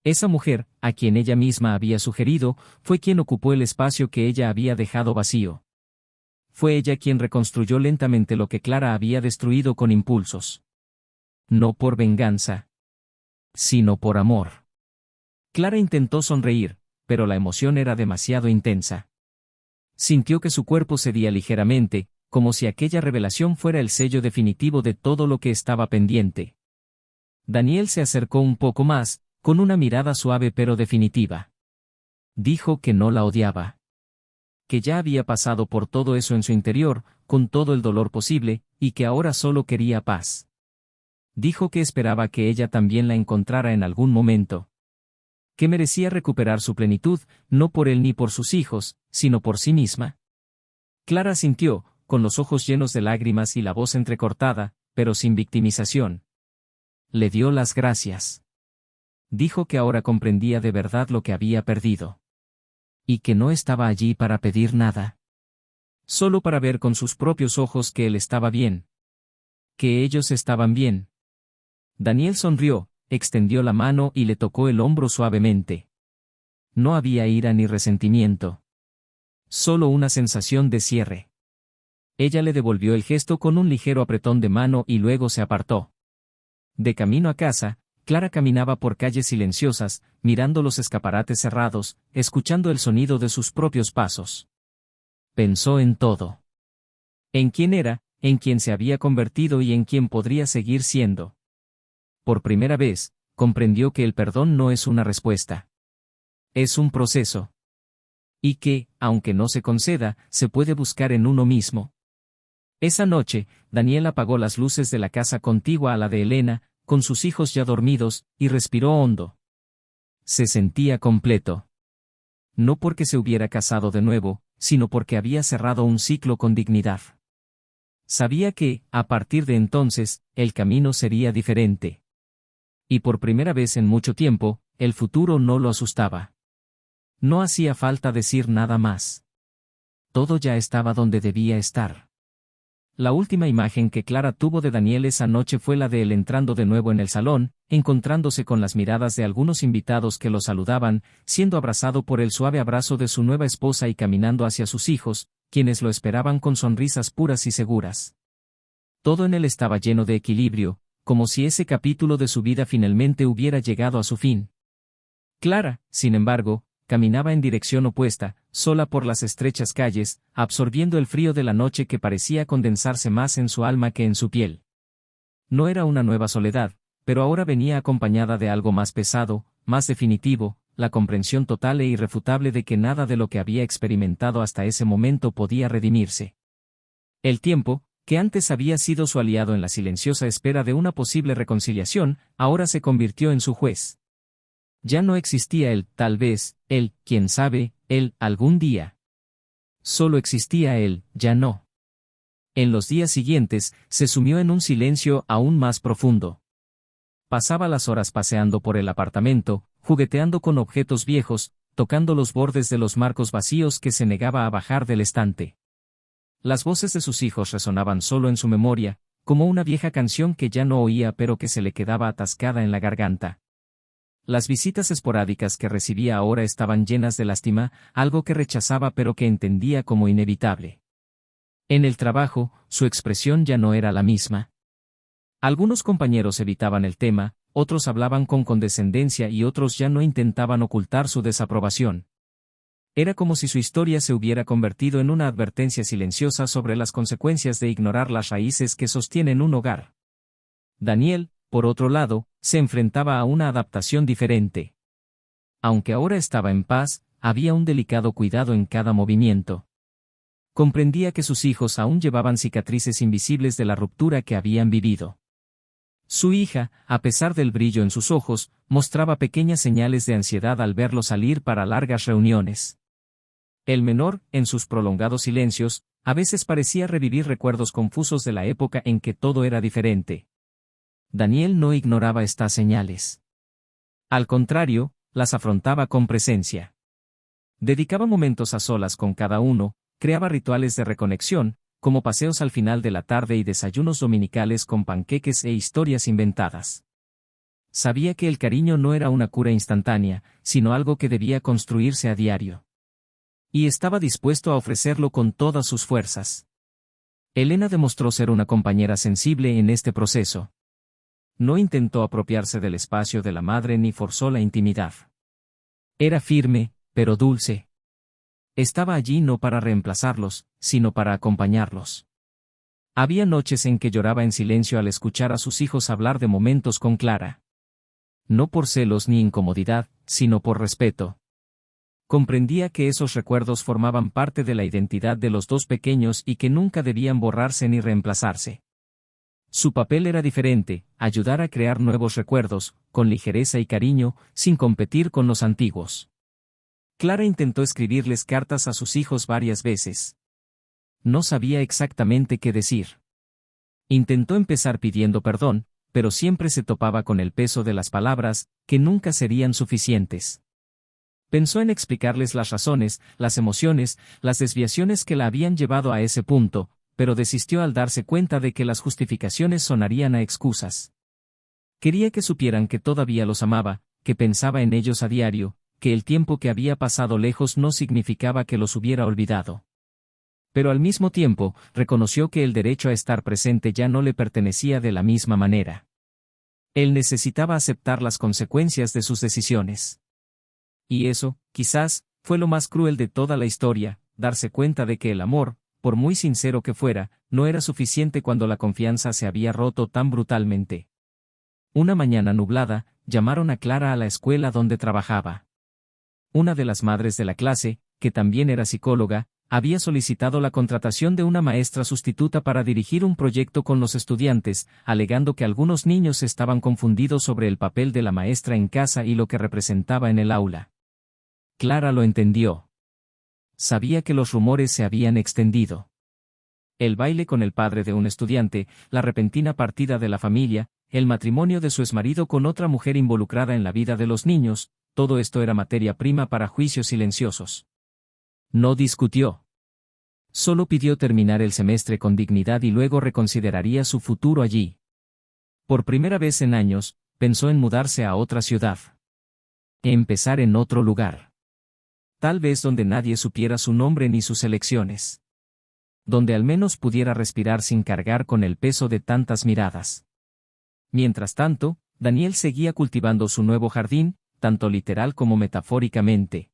Esa mujer, a quien ella misma había sugerido, fue quien ocupó el espacio que ella había dejado vacío. Fue ella quien reconstruyó lentamente lo que Clara había destruido con impulsos. No por venganza, sino por amor. Clara intentó sonreír, pero la emoción era demasiado intensa. Sintió que su cuerpo cedía ligeramente, como si aquella revelación fuera el sello definitivo de todo lo que estaba pendiente. Daniel se acercó un poco más, con una mirada suave pero definitiva. Dijo que no la odiaba. Que ya había pasado por todo eso en su interior, con todo el dolor posible, y que ahora solo quería paz. Dijo que esperaba que ella también la encontrara en algún momento. Que merecía recuperar su plenitud, no por él ni por sus hijos, sino por sí misma. Clara sintió, con los ojos llenos de lágrimas y la voz entrecortada, pero sin victimización. Le dio las gracias. Dijo que ahora comprendía de verdad lo que había perdido. Y que no estaba allí para pedir nada. Solo para ver con sus propios ojos que él estaba bien. Que ellos estaban bien. Daniel sonrió, extendió la mano y le tocó el hombro suavemente. No había ira ni resentimiento. Solo una sensación de cierre. Ella le devolvió el gesto con un ligero apretón de mano y luego se apartó. De camino a casa, Clara caminaba por calles silenciosas, mirando los escaparates cerrados, escuchando el sonido de sus propios pasos. Pensó en todo. En quién era, en quién se había convertido y en quién podría seguir siendo. Por primera vez, comprendió que el perdón no es una respuesta. Es un proceso. Y que, aunque no se conceda, se puede buscar en uno mismo. Esa noche, Daniel apagó las luces de la casa contigua a la de Elena, con sus hijos ya dormidos, y respiró hondo. Se sentía completo. No porque se hubiera casado de nuevo, sino porque había cerrado un ciclo con dignidad. Sabía que, a partir de entonces, el camino sería diferente. Y por primera vez en mucho tiempo, el futuro no lo asustaba. No hacía falta decir nada más. Todo ya estaba donde debía estar. La última imagen que Clara tuvo de Daniel esa noche fue la de él entrando de nuevo en el salón, encontrándose con las miradas de algunos invitados que lo saludaban, siendo abrazado por el suave abrazo de su nueva esposa y caminando hacia sus hijos, quienes lo esperaban con sonrisas puras y seguras. Todo en él estaba lleno de equilibrio, como si ese capítulo de su vida finalmente hubiera llegado a su fin. Clara, sin embargo, caminaba en dirección opuesta, sola por las estrechas calles, absorbiendo el frío de la noche que parecía condensarse más en su alma que en su piel. No era una nueva soledad, pero ahora venía acompañada de algo más pesado, más definitivo, la comprensión total e irrefutable de que nada de lo que había experimentado hasta ese momento podía redimirse. El tiempo, que antes había sido su aliado en la silenciosa espera de una posible reconciliación, ahora se convirtió en su juez. Ya no existía él, tal vez, él, quién sabe, él, algún día. Solo existía él, ya no. En los días siguientes, se sumió en un silencio aún más profundo. Pasaba las horas paseando por el apartamento, jugueteando con objetos viejos, tocando los bordes de los marcos vacíos que se negaba a bajar del estante. Las voces de sus hijos resonaban solo en su memoria, como una vieja canción que ya no oía pero que se le quedaba atascada en la garganta. Las visitas esporádicas que recibía ahora estaban llenas de lástima, algo que rechazaba pero que entendía como inevitable. En el trabajo, su expresión ya no era la misma. Algunos compañeros evitaban el tema, otros hablaban con condescendencia y otros ya no intentaban ocultar su desaprobación. Era como si su historia se hubiera convertido en una advertencia silenciosa sobre las consecuencias de ignorar las raíces que sostienen un hogar. Daniel, por otro lado, se enfrentaba a una adaptación diferente. Aunque ahora estaba en paz, había un delicado cuidado en cada movimiento. Comprendía que sus hijos aún llevaban cicatrices invisibles de la ruptura que habían vivido. Su hija, a pesar del brillo en sus ojos, mostraba pequeñas señales de ansiedad al verlo salir para largas reuniones. El menor, en sus prolongados silencios, a veces parecía revivir recuerdos confusos de la época en que todo era diferente. Daniel no ignoraba estas señales. Al contrario, las afrontaba con presencia. Dedicaba momentos a solas con cada uno, creaba rituales de reconexión, como paseos al final de la tarde y desayunos dominicales con panqueques e historias inventadas. Sabía que el cariño no era una cura instantánea, sino algo que debía construirse a diario. Y estaba dispuesto a ofrecerlo con todas sus fuerzas. Elena demostró ser una compañera sensible en este proceso. No intentó apropiarse del espacio de la madre ni forzó la intimidad. Era firme, pero dulce. Estaba allí no para reemplazarlos, sino para acompañarlos. Había noches en que lloraba en silencio al escuchar a sus hijos hablar de momentos con Clara. No por celos ni incomodidad, sino por respeto. Comprendía que esos recuerdos formaban parte de la identidad de los dos pequeños y que nunca debían borrarse ni reemplazarse. Su papel era diferente, ayudar a crear nuevos recuerdos, con ligereza y cariño, sin competir con los antiguos. Clara intentó escribirles cartas a sus hijos varias veces. No sabía exactamente qué decir. Intentó empezar pidiendo perdón, pero siempre se topaba con el peso de las palabras, que nunca serían suficientes. Pensó en explicarles las razones, las emociones, las desviaciones que la habían llevado a ese punto, pero desistió al darse cuenta de que las justificaciones sonarían a excusas. Quería que supieran que todavía los amaba, que pensaba en ellos a diario, que el tiempo que había pasado lejos no significaba que los hubiera olvidado. Pero al mismo tiempo, reconoció que el derecho a estar presente ya no le pertenecía de la misma manera. Él necesitaba aceptar las consecuencias de sus decisiones. Y eso, quizás, fue lo más cruel de toda la historia, darse cuenta de que el amor, por muy sincero que fuera, no era suficiente cuando la confianza se había roto tan brutalmente. Una mañana nublada, llamaron a Clara a la escuela donde trabajaba. Una de las madres de la clase, que también era psicóloga, había solicitado la contratación de una maestra sustituta para dirigir un proyecto con los estudiantes, alegando que algunos niños estaban confundidos sobre el papel de la maestra en casa y lo que representaba en el aula. Clara lo entendió. Sabía que los rumores se habían extendido. El baile con el padre de un estudiante, la repentina partida de la familia, el matrimonio de su exmarido con otra mujer involucrada en la vida de los niños, todo esto era materia prima para juicios silenciosos. No discutió. Solo pidió terminar el semestre con dignidad y luego reconsideraría su futuro allí. Por primera vez en años, pensó en mudarse a otra ciudad. Empezar en otro lugar. Tal vez donde nadie supiera su nombre ni sus elecciones. Donde al menos pudiera respirar sin cargar con el peso de tantas miradas. Mientras tanto, Daniel seguía cultivando su nuevo jardín, tanto literal como metafóricamente.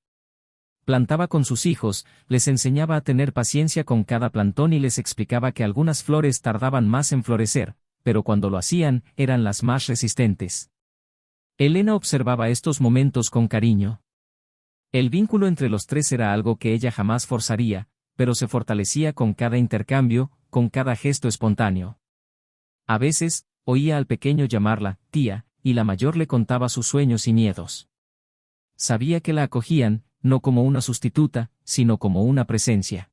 Plantaba con sus hijos, les enseñaba a tener paciencia con cada plantón y les explicaba que algunas flores tardaban más en florecer, pero cuando lo hacían, eran las más resistentes. Elena observaba estos momentos con cariño. El vínculo entre los tres era algo que ella jamás forzaría, pero se fortalecía con cada intercambio, con cada gesto espontáneo. A veces, oía al pequeño llamarla tía, y la mayor le contaba sus sueños y miedos. Sabía que la acogían, no como una sustituta, sino como una presencia.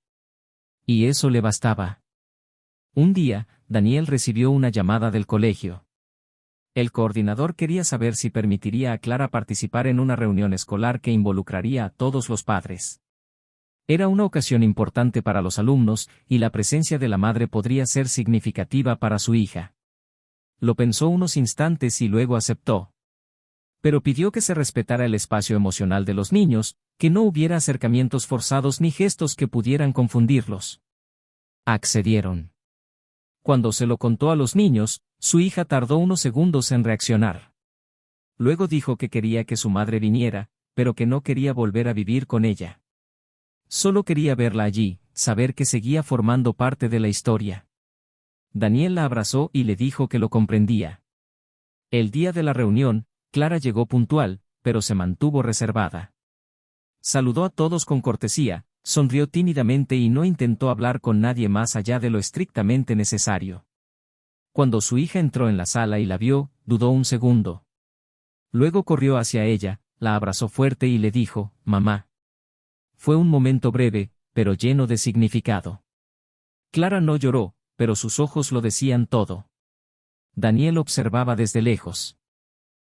Y eso le bastaba. Un día, Daniel recibió una llamada del colegio. El coordinador quería saber si permitiría a Clara participar en una reunión escolar que involucraría a todos los padres. Era una ocasión importante para los alumnos, y la presencia de la madre podría ser significativa para su hija. Lo pensó unos instantes y luego aceptó. Pero pidió que se respetara el espacio emocional de los niños, que no hubiera acercamientos forzados ni gestos que pudieran confundirlos. Accedieron. Cuando se lo contó a los niños, su hija tardó unos segundos en reaccionar. Luego dijo que quería que su madre viniera, pero que no quería volver a vivir con ella. Solo quería verla allí, saber que seguía formando parte de la historia. Daniel la abrazó y le dijo que lo comprendía. El día de la reunión, Clara llegó puntual, pero se mantuvo reservada. Saludó a todos con cortesía, sonrió tímidamente y no intentó hablar con nadie más allá de lo estrictamente necesario. Cuando su hija entró en la sala y la vio, dudó un segundo. Luego corrió hacia ella, la abrazó fuerte y le dijo, «Mamá». Fue un momento breve, pero lleno de significado. Clara no lloró, pero sus ojos lo decían todo. Daniel observaba desde lejos.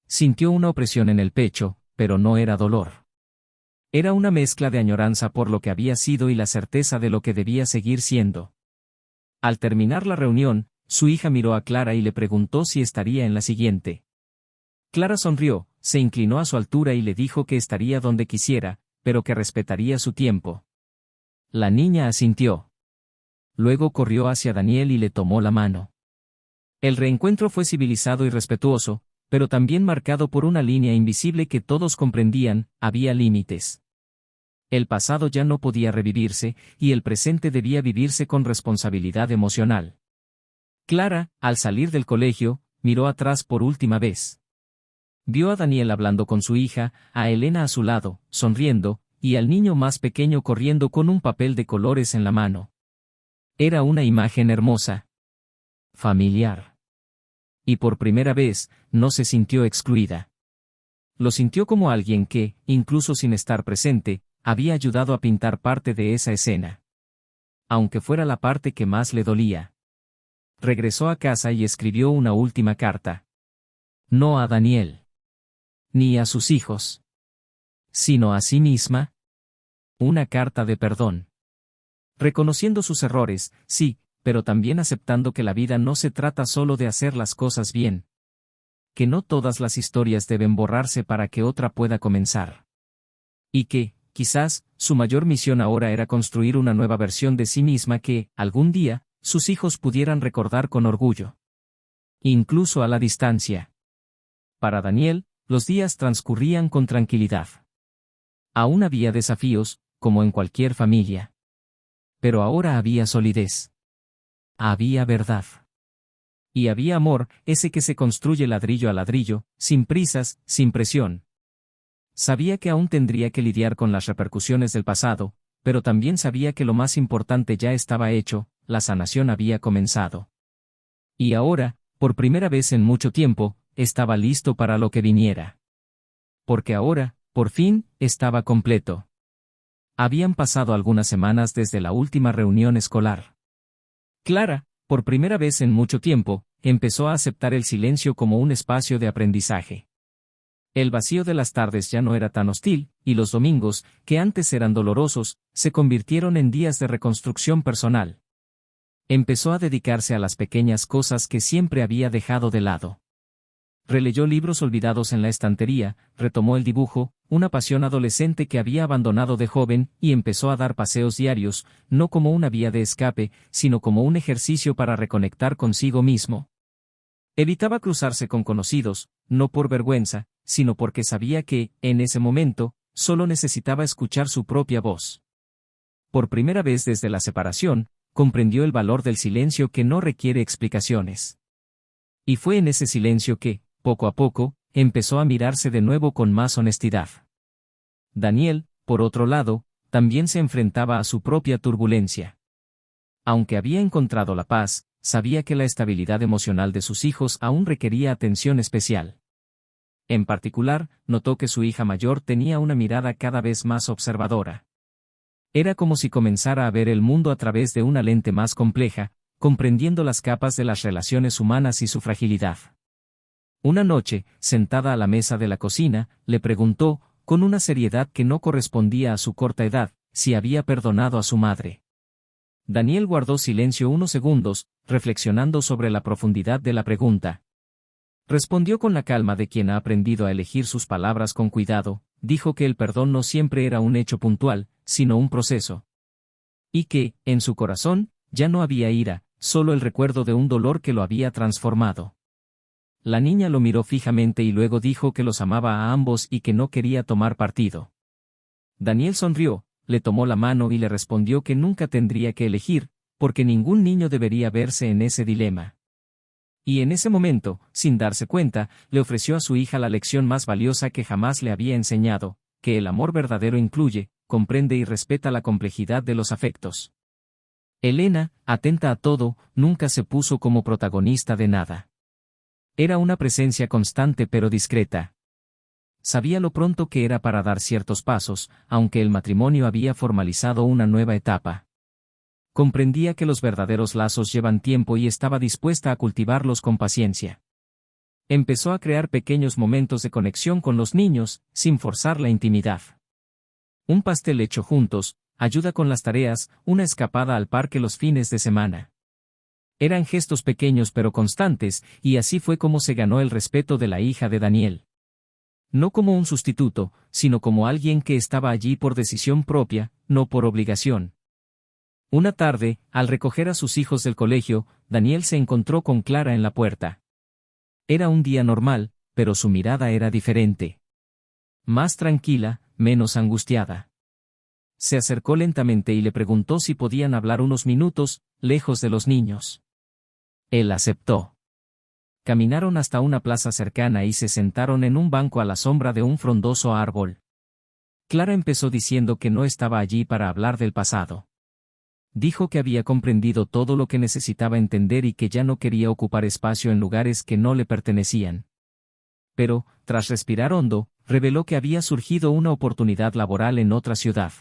Sintió una opresión en el pecho, pero no era dolor. Era una mezcla de añoranza por lo que había sido y la certeza de lo que debía seguir siendo. Al terminar la reunión, su hija miró a Clara y le preguntó si estaría en la siguiente. Clara sonrió, se inclinó a su altura y le dijo que estaría donde quisiera, pero que respetaría su tiempo. La niña asintió. Luego corrió hacia Daniel y le tomó la mano. El reencuentro fue civilizado y respetuoso, pero también marcado por una línea invisible que todos comprendían, había límites. El pasado ya no podía revivirse, y el presente debía vivirse con responsabilidad emocional. Clara, al salir del colegio, miró atrás por última vez. Vio a Daniel hablando con su hija, a Elena a su lado, sonriendo, y al niño más pequeño corriendo con un papel de colores en la mano. Era una imagen hermosa. Familiar. Y por primera vez, no se sintió excluida. Lo sintió como alguien que, incluso sin estar presente, había ayudado a pintar parte de esa escena. Aunque fuera la parte que más le dolía. Regresó a casa y escribió una última carta. No a Daniel. Ni a sus hijos. Sino a sí misma. Una carta de perdón. Reconociendo sus errores, sí, pero también aceptando que la vida no se trata solo de hacer las cosas bien. Que no todas las historias deben borrarse para que otra pueda comenzar. Y que, quizás, su mayor misión ahora era construir una nueva versión de sí misma que, algún día, sus hijos pudieran recordar con orgullo. Incluso a la distancia. Para Daniel, los días transcurrían con tranquilidad. Aún había desafíos, como en cualquier familia. Pero ahora había solidez. Había verdad. Y había amor, ese que se construye ladrillo a ladrillo, sin prisas, sin presión. Sabía que aún tendría que lidiar con las repercusiones del pasado, pero también sabía que lo más importante ya estaba hecho, la sanación había comenzado. Y ahora, por primera vez en mucho tiempo, estaba listo para lo que viniera. Porque ahora, por fin, estaba completo. Habían pasado algunas semanas desde la última reunión escolar. Clara, por primera vez en mucho tiempo, empezó a aceptar el silencio como un espacio de aprendizaje. El vacío de las tardes ya no era tan hostil, y los domingos, que antes eran dolorosos, se convirtieron en días de reconstrucción personal. Empezó a dedicarse a las pequeñas cosas que siempre había dejado de lado. Releyó libros olvidados en la estantería, retomó el dibujo, una pasión adolescente que había abandonado de joven, y empezó a dar paseos diarios, no como una vía de escape, sino como un ejercicio para reconectar consigo mismo. Evitaba cruzarse con conocidos, no por vergüenza, sino porque sabía que, en ese momento, solo necesitaba escuchar su propia voz. Por primera vez desde la separación, comprendió el valor del silencio que no requiere explicaciones. Y fue en ese silencio que, poco a poco, empezó a mirarse de nuevo con más honestidad. Daniel, por otro lado, también se enfrentaba a su propia turbulencia. Aunque había encontrado la paz, sabía que la estabilidad emocional de sus hijos aún requería atención especial. En particular, notó que su hija mayor tenía una mirada cada vez más observadora. Era como si comenzara a ver el mundo a través de una lente más compleja, comprendiendo las capas de las relaciones humanas y su fragilidad. Una noche, sentada a la mesa de la cocina, le preguntó, con una seriedad que no correspondía a su corta edad, si había perdonado a su madre. Daniel guardó silencio unos segundos, reflexionando sobre la profundidad de la pregunta. Respondió con la calma de quien ha aprendido a elegir sus palabras con cuidado, dijo que el perdón no siempre era un hecho puntual, sino un proceso. Y que, en su corazón, ya no había ira, solo el recuerdo de un dolor que lo había transformado. La niña lo miró fijamente y luego dijo que los amaba a ambos y que no quería tomar partido. Daniel sonrió, le tomó la mano y le respondió que nunca tendría que elegir, porque ningún niño debería verse en ese dilema. Y en ese momento, sin darse cuenta, le ofreció a su hija la lección más valiosa que jamás le había enseñado, que el amor verdadero incluye, comprende y respeta la complejidad de los afectos. Elena, atenta a todo, nunca se puso como protagonista de nada. Era una presencia constante pero discreta. Sabía lo pronto que era para dar ciertos pasos, aunque el matrimonio había formalizado una nueva etapa. Comprendía que los verdaderos lazos llevan tiempo y estaba dispuesta a cultivarlos con paciencia. Empezó a crear pequeños momentos de conexión con los niños, sin forzar la intimidad. Un pastel hecho juntos, ayuda con las tareas, una escapada al parque los fines de semana. Eran gestos pequeños pero constantes, y así fue como se ganó el respeto de la hija de Daniel. No como un sustituto, sino como alguien que estaba allí por decisión propia, no por obligación. Una tarde, al recoger a sus hijos del colegio, Daniel se encontró con Clara en la puerta. Era un día normal, pero su mirada era diferente. Más tranquila, menos angustiada. Se acercó lentamente y le preguntó si podían hablar unos minutos, lejos de los niños. Él aceptó. Caminaron hasta una plaza cercana y se sentaron en un banco a la sombra de un frondoso árbol. Clara empezó diciendo que no estaba allí para hablar del pasado. Dijo que había comprendido todo lo que necesitaba entender y que ya no quería ocupar espacio en lugares que no le pertenecían. Pero, tras respirar hondo, reveló que había surgido una oportunidad laboral en otra ciudad.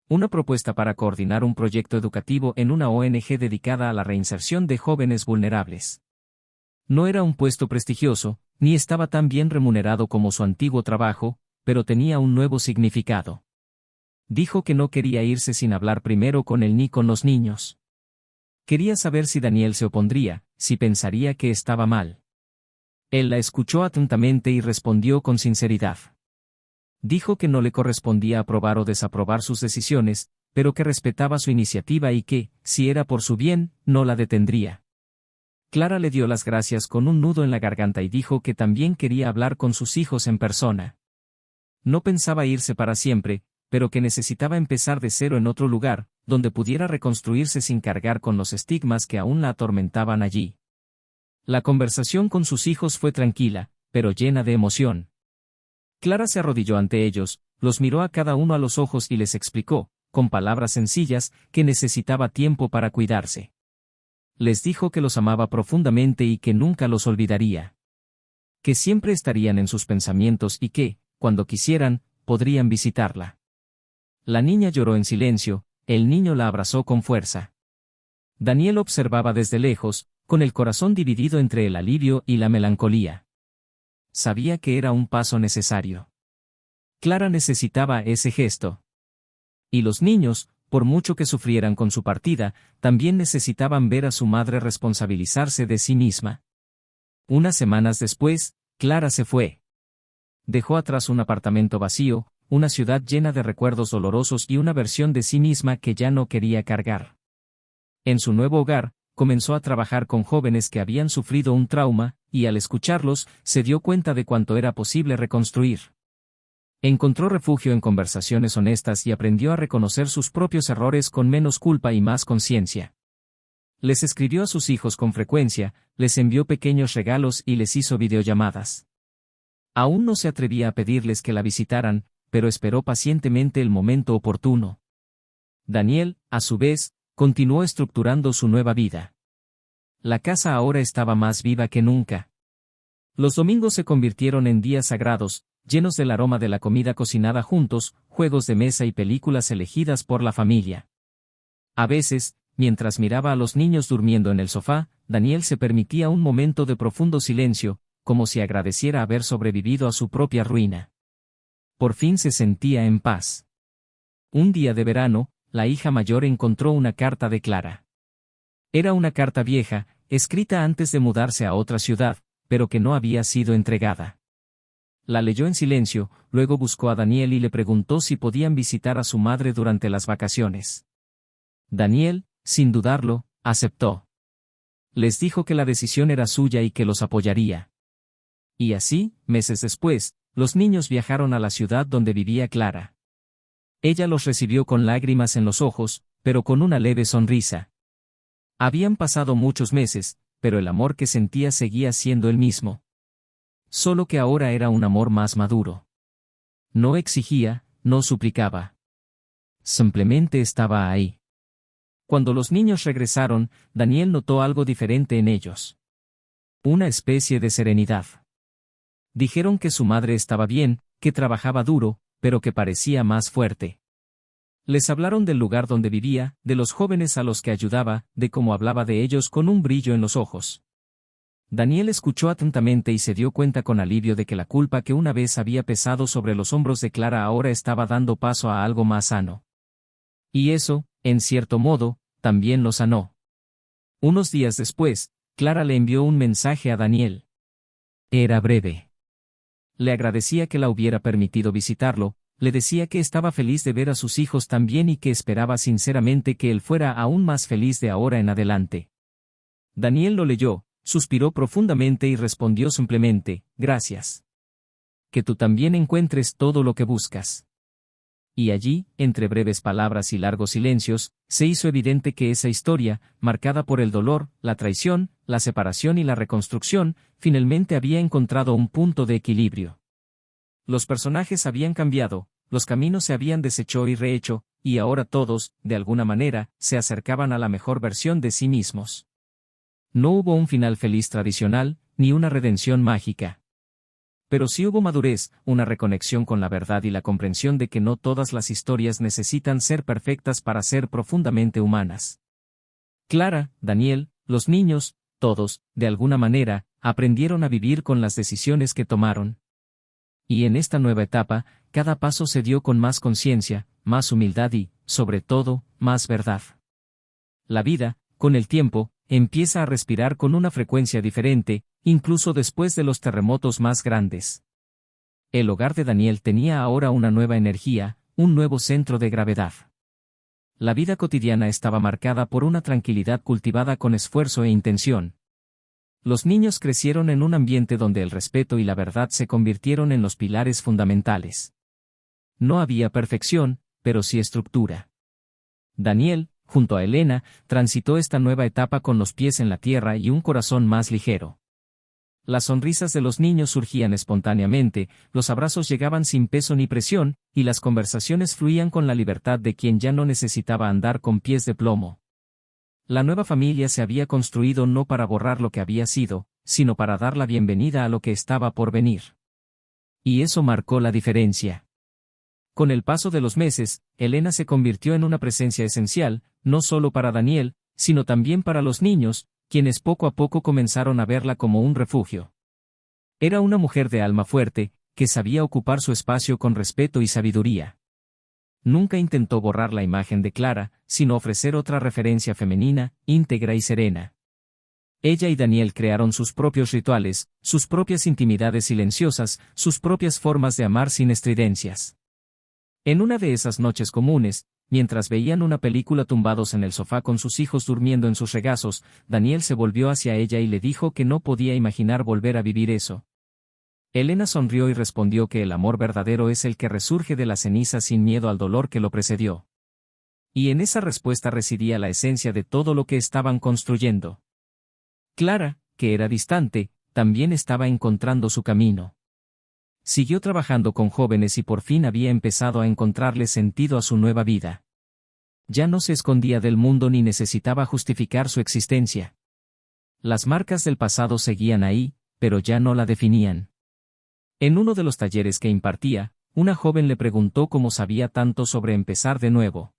Una propuesta para coordinar un proyecto educativo en una ONG dedicada a la reinserción de jóvenes vulnerables. No era un puesto prestigioso, ni estaba tan bien remunerado como su antiguo trabajo, pero tenía un nuevo significado. Dijo que no quería irse sin hablar primero con él ni con los niños. Quería saber si Daniel se opondría, si pensaría que estaba mal. Él la escuchó atentamente y respondió con sinceridad. Dijo que no le correspondía aprobar o desaprobar sus decisiones, pero que respetaba su iniciativa y que, si era por su bien, no la detendría. Clara le dio las gracias con un nudo en la garganta y dijo que también quería hablar con sus hijos en persona. No pensaba irse para siempre, pero que necesitaba empezar de cero en otro lugar, donde pudiera reconstruirse sin cargar con los estigmas que aún la atormentaban allí. La conversación con sus hijos fue tranquila, pero llena de emoción. Clara se arrodilló ante ellos, los miró a cada uno a los ojos y les explicó, con palabras sencillas, que necesitaba tiempo para cuidarse. Les dijo que los amaba profundamente y que nunca los olvidaría. Que siempre estarían en sus pensamientos y que, cuando quisieran, podrían visitarla. La niña lloró en silencio, el niño la abrazó con fuerza. Daniel observaba desde lejos, con el corazón dividido entre el alivio y la melancolía. Sabía que era un paso necesario. Clara necesitaba ese gesto. Y los niños, por mucho que sufrieran con su partida, también necesitaban ver a su madre responsabilizarse de sí misma. Unas semanas después, Clara se fue. Dejó atrás un apartamento vacío, una ciudad llena de recuerdos dolorosos y una versión de sí misma que ya no quería cargar. En su nuevo hogar, comenzó a trabajar con jóvenes que habían sufrido un trauma, y al escucharlos, se dio cuenta de cuánto era posible reconstruir. Encontró refugio en conversaciones honestas y aprendió a reconocer sus propios errores con menos culpa y más conciencia. Les escribió a sus hijos con frecuencia, les envió pequeños regalos y les hizo videollamadas. Aún no se atrevía a pedirles que la visitaran, pero esperó pacientemente el momento oportuno. Daniel, a su vez, continuó estructurando su nueva vida. La casa ahora estaba más viva que nunca. Los domingos se convirtieron en días sagrados, llenos del aroma de la comida cocinada juntos, juegos de mesa y películas elegidas por la familia. A veces, mientras miraba a los niños durmiendo en el sofá, Daniel se permitía un momento de profundo silencio, como si agradeciera haber sobrevivido a su propia ruina. Por fin se sentía en paz. Un día de verano, la hija mayor encontró una carta de Clara. Era una carta vieja, escrita antes de mudarse a otra ciudad, pero que no había sido entregada. La leyó en silencio, luego buscó a Daniel y le preguntó si podían visitar a su madre durante las vacaciones. Daniel, sin dudarlo, aceptó. Les dijo que la decisión era suya y que los apoyaría. Y así, meses después, los niños viajaron a la ciudad donde vivía Clara. Ella los recibió con lágrimas en los ojos, pero con una leve sonrisa. Habían pasado muchos meses, pero el amor que sentía seguía siendo el mismo. Solo que ahora era un amor más maduro. No exigía, no suplicaba. Simplemente estaba ahí. Cuando los niños regresaron, Daniel notó algo diferente en ellos. Una especie de serenidad. Dijeron que su madre estaba bien, que trabajaba duro, pero que parecía más fuerte. Les hablaron del lugar donde vivía, de los jóvenes a los que ayudaba, de cómo hablaba de ellos con un brillo en los ojos. Daniel escuchó atentamente y se dio cuenta con alivio de que la culpa que una vez había pesado sobre los hombros de Clara ahora estaba dando paso a algo más sano. Y eso, en cierto modo, también lo sanó. Unos días después, Clara le envió un mensaje a Daniel. Era breve. Le agradecía que la hubiera permitido visitarlo, le decía que estaba feliz de ver a sus hijos también y que esperaba sinceramente que él fuera aún más feliz de ahora en adelante. Daniel lo leyó, suspiró profundamente y respondió simplemente, gracias. Que tú también encuentres todo lo que buscas. Y allí, entre breves palabras y largos silencios, se hizo evidente que esa historia, marcada por el dolor, la traición, la separación y la reconstrucción, finalmente había encontrado un punto de equilibrio. Los personajes habían cambiado, los caminos se habían deshecho y rehecho, y ahora todos, de alguna manera, se acercaban a la mejor versión de sí mismos. No hubo un final feliz tradicional, ni una redención mágica. Pero sí hubo madurez, una reconexión con la verdad y la comprensión de que no todas las historias necesitan ser perfectas para ser profundamente humanas. Clara, Daniel, los niños, todos, de alguna manera, aprendieron a vivir con las decisiones que tomaron. Y en esta nueva etapa, cada paso se dio con más conciencia, más humildad y, sobre todo, más verdad. La vida, con el tiempo, empieza a respirar con una frecuencia diferente, incluso después de los terremotos más grandes. El hogar de Daniel tenía ahora una nueva energía, un nuevo centro de gravedad. La vida cotidiana estaba marcada por una tranquilidad cultivada con esfuerzo e intención. Los niños crecieron en un ambiente donde el respeto y la verdad se convirtieron en los pilares fundamentales. No había perfección, pero sí estructura. Daniel, junto a Elena, transitó esta nueva etapa con los pies en la tierra y un corazón más ligero. Las sonrisas de los niños surgían espontáneamente, los abrazos llegaban sin peso ni presión, y las conversaciones fluían con la libertad de quien ya no necesitaba andar con pies de plomo. La nueva familia se había construido no para borrar lo que había sido, sino para dar la bienvenida a lo que estaba por venir. Y eso marcó la diferencia. Con el paso de los meses, Elena se convirtió en una presencia esencial, no solo para Daniel, sino también para los niños, quienes poco a poco comenzaron a verla como un refugio. Era una mujer de alma fuerte, que sabía ocupar su espacio con respeto y sabiduría. Nunca intentó borrar la imagen de Clara, sino ofrecer otra referencia femenina, íntegra y serena. Ella y Daniel crearon sus propios rituales, sus propias intimidades silenciosas, sus propias formas de amar sin estridencias. En una de esas noches comunes, mientras veían una película tumbados en el sofá con sus hijos durmiendo en sus regazos, Daniel se volvió hacia ella y le dijo que no podía imaginar volver a vivir eso. Elena sonrió y respondió que el amor verdadero es el que resurge de la ceniza sin miedo al dolor que lo precedió. Y en esa respuesta residía la esencia de todo lo que estaban construyendo. Clara, que era distante, también estaba encontrando su camino. Siguió trabajando con jóvenes y por fin había empezado a encontrarle sentido a su nueva vida. Ya no se escondía del mundo ni necesitaba justificar su existencia. Las marcas del pasado seguían ahí, pero ya no la definían. En uno de los talleres que impartía, una joven le preguntó cómo sabía tanto sobre empezar de nuevo.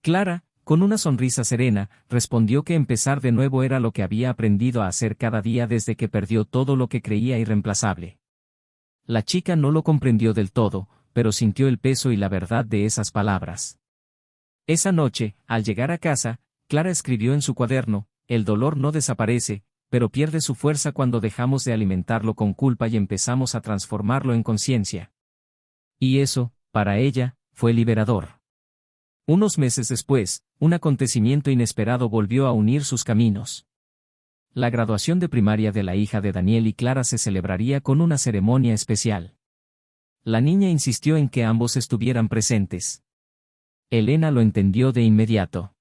Clara, con una sonrisa serena, respondió que empezar de nuevo era lo que había aprendido a hacer cada día desde que perdió todo lo que creía irreemplazable. La chica no lo comprendió del todo, pero sintió el peso y la verdad de esas palabras. Esa noche, al llegar a casa, Clara escribió en su cuaderno: el dolor no desaparece, pero pierde su fuerza cuando dejamos de alimentarlo con culpa y empezamos a transformarlo en conciencia. Y eso, para ella, fue liberador. Unos meses después, un acontecimiento inesperado volvió a unir sus caminos. La graduación de primaria de la hija de Daniel y Clara se celebraría con una ceremonia especial. La niña insistió en que ambos estuvieran presentes. Elena lo entendió de inmediato.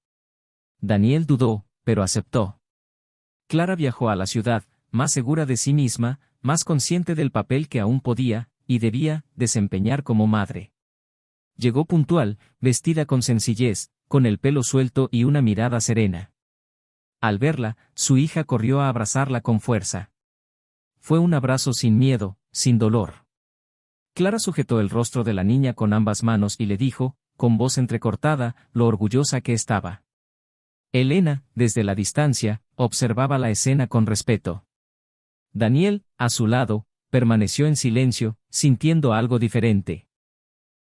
Daniel dudó, pero aceptó. Clara viajó a la ciudad, más segura de sí misma, más consciente del papel que aún podía, y debía, desempeñar como madre. Llegó puntual, vestida con sencillez, con el pelo suelto y una mirada serena. Al verla, su hija corrió a abrazarla con fuerza. Fue un abrazo sin miedo, sin dolor. Clara sujetó el rostro de la niña con ambas manos y le dijo, con voz entrecortada, lo orgullosa que estaba. Elena, desde la distancia, observaba la escena con respeto. Daniel, a su lado, permaneció en silencio, sintiendo algo diferente.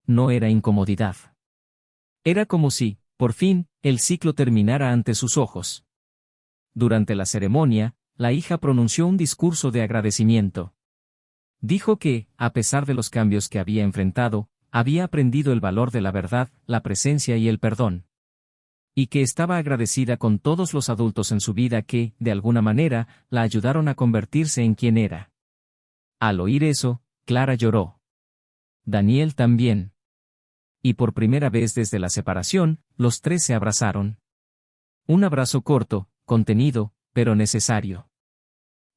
No era incomodidad. Era como si, por fin, el ciclo terminara ante sus ojos. Durante la ceremonia, la hija pronunció un discurso de agradecimiento. Dijo que, a pesar de los cambios que había enfrentado, había aprendido el valor de la verdad, la presencia y el perdón. Y que estaba agradecida con todos los adultos en su vida que, de alguna manera, la ayudaron a convertirse en quien era. Al oír eso, Clara lloró. Daniel también. Y por primera vez desde la separación, los tres se abrazaron. Un abrazo corto, contenido, pero necesario.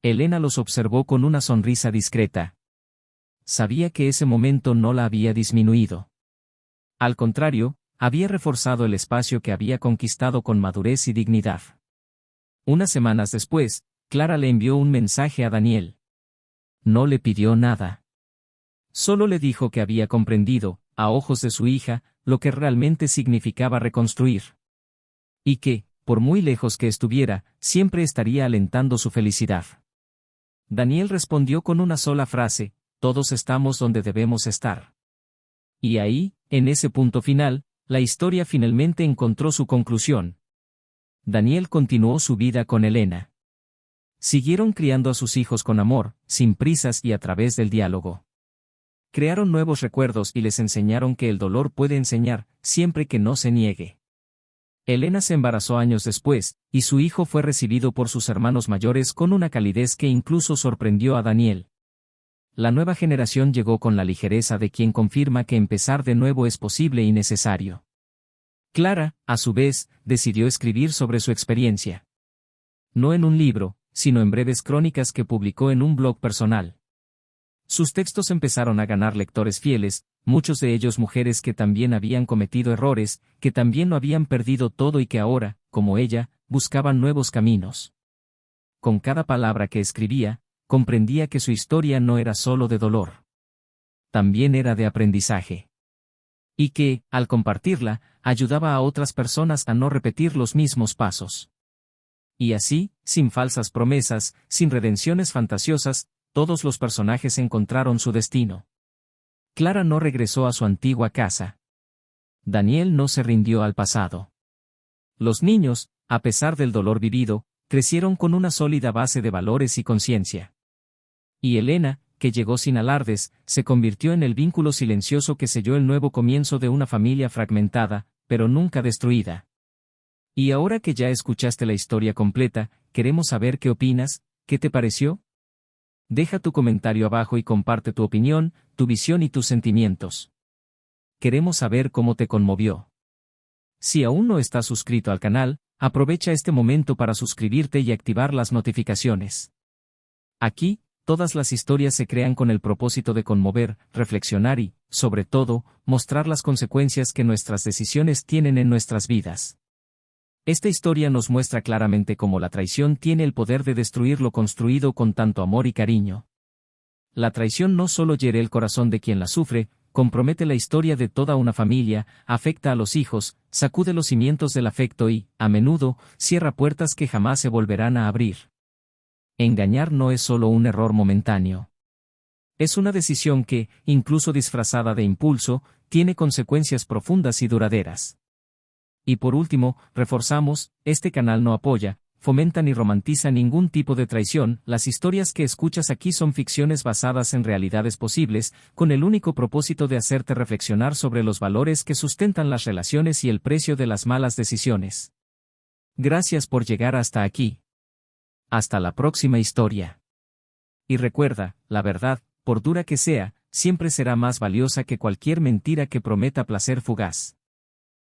Elena los observó con una sonrisa discreta. Sabía que ese momento no la había disminuido. Al contrario, había reforzado el espacio que había conquistado con madurez y dignidad. Unas semanas después, Clara le envió un mensaje a Daniel. No le pidió nada. Solo le dijo que había comprendido, a ojos de su hija, lo que realmente significaba reconstruir. Y que, por muy lejos que estuviera, siempre estaría alentando su felicidad. Daniel respondió con una sola frase: todos estamos donde debemos estar. Y ahí, en ese punto final, la historia finalmente encontró su conclusión. Daniel continuó su vida con Elena. Siguieron criando a sus hijos con amor, sin prisas y a través del diálogo. Crearon nuevos recuerdos y les enseñaron que el dolor puede enseñar, siempre que no se niegue. Elena se embarazó años después, y su hijo fue recibido por sus hermanos mayores con una calidez que incluso sorprendió a Daniel. La nueva generación llegó con la ligereza de quien confirma que empezar de nuevo es posible y necesario. Clara, a su vez, decidió escribir sobre su experiencia. No en un libro, sino en breves crónicas que publicó en un blog personal. Sus textos empezaron a ganar lectores fieles, muchos de ellos mujeres que también habían cometido errores, que también lo habían perdido todo y que ahora, como ella, buscaban nuevos caminos. Con cada palabra que escribía, comprendía que su historia no era solo de dolor. También era de aprendizaje. Y que, al compartirla, ayudaba a otras personas a no repetir los mismos pasos. Y así, sin falsas promesas, sin redenciones fantasiosas, todos los personajes encontraron su destino. Clara no regresó a su antigua casa. Daniel no se rindió al pasado. Los niños, a pesar del dolor vivido, crecieron con una sólida base de valores y conciencia. Y Elena, que llegó sin alardes, se convirtió en el vínculo silencioso que selló el nuevo comienzo de una familia fragmentada, pero nunca destruida. Y ahora que ya escuchaste la historia completa, queremos saber qué opinas, ¿qué te pareció? Deja tu comentario abajo y comparte tu opinión, tu visión y tus sentimientos. Queremos saber cómo te conmovió. Si aún no estás suscrito al canal, aprovecha este momento para suscribirte y activar las notificaciones. Aquí, todas las historias se crean con el propósito de conmover, reflexionar y, sobre todo, mostrar las consecuencias que nuestras decisiones tienen en nuestras vidas. Esta historia nos muestra claramente cómo la traición tiene el poder de destruir lo construido con tanto amor y cariño. La traición no solo hiere el corazón de quien la sufre, compromete la historia de toda una familia, afecta a los hijos, sacude los cimientos del afecto y, a menudo, cierra puertas que jamás se volverán a abrir. Engañar no es solo un error momentáneo. Es una decisión que, incluso disfrazada de impulso, tiene consecuencias profundas y duraderas. Y por último, reforzamos, este canal no apoya, fomenta ni romantiza ningún tipo de traición, las historias que escuchas aquí son ficciones basadas en realidades posibles, con el único propósito de hacerte reflexionar sobre los valores que sustentan las relaciones y el precio de las malas decisiones. Gracias por llegar hasta aquí. Hasta la próxima historia. Y recuerda, la verdad, por dura que sea, siempre será más valiosa que cualquier mentira que prometa placer fugaz.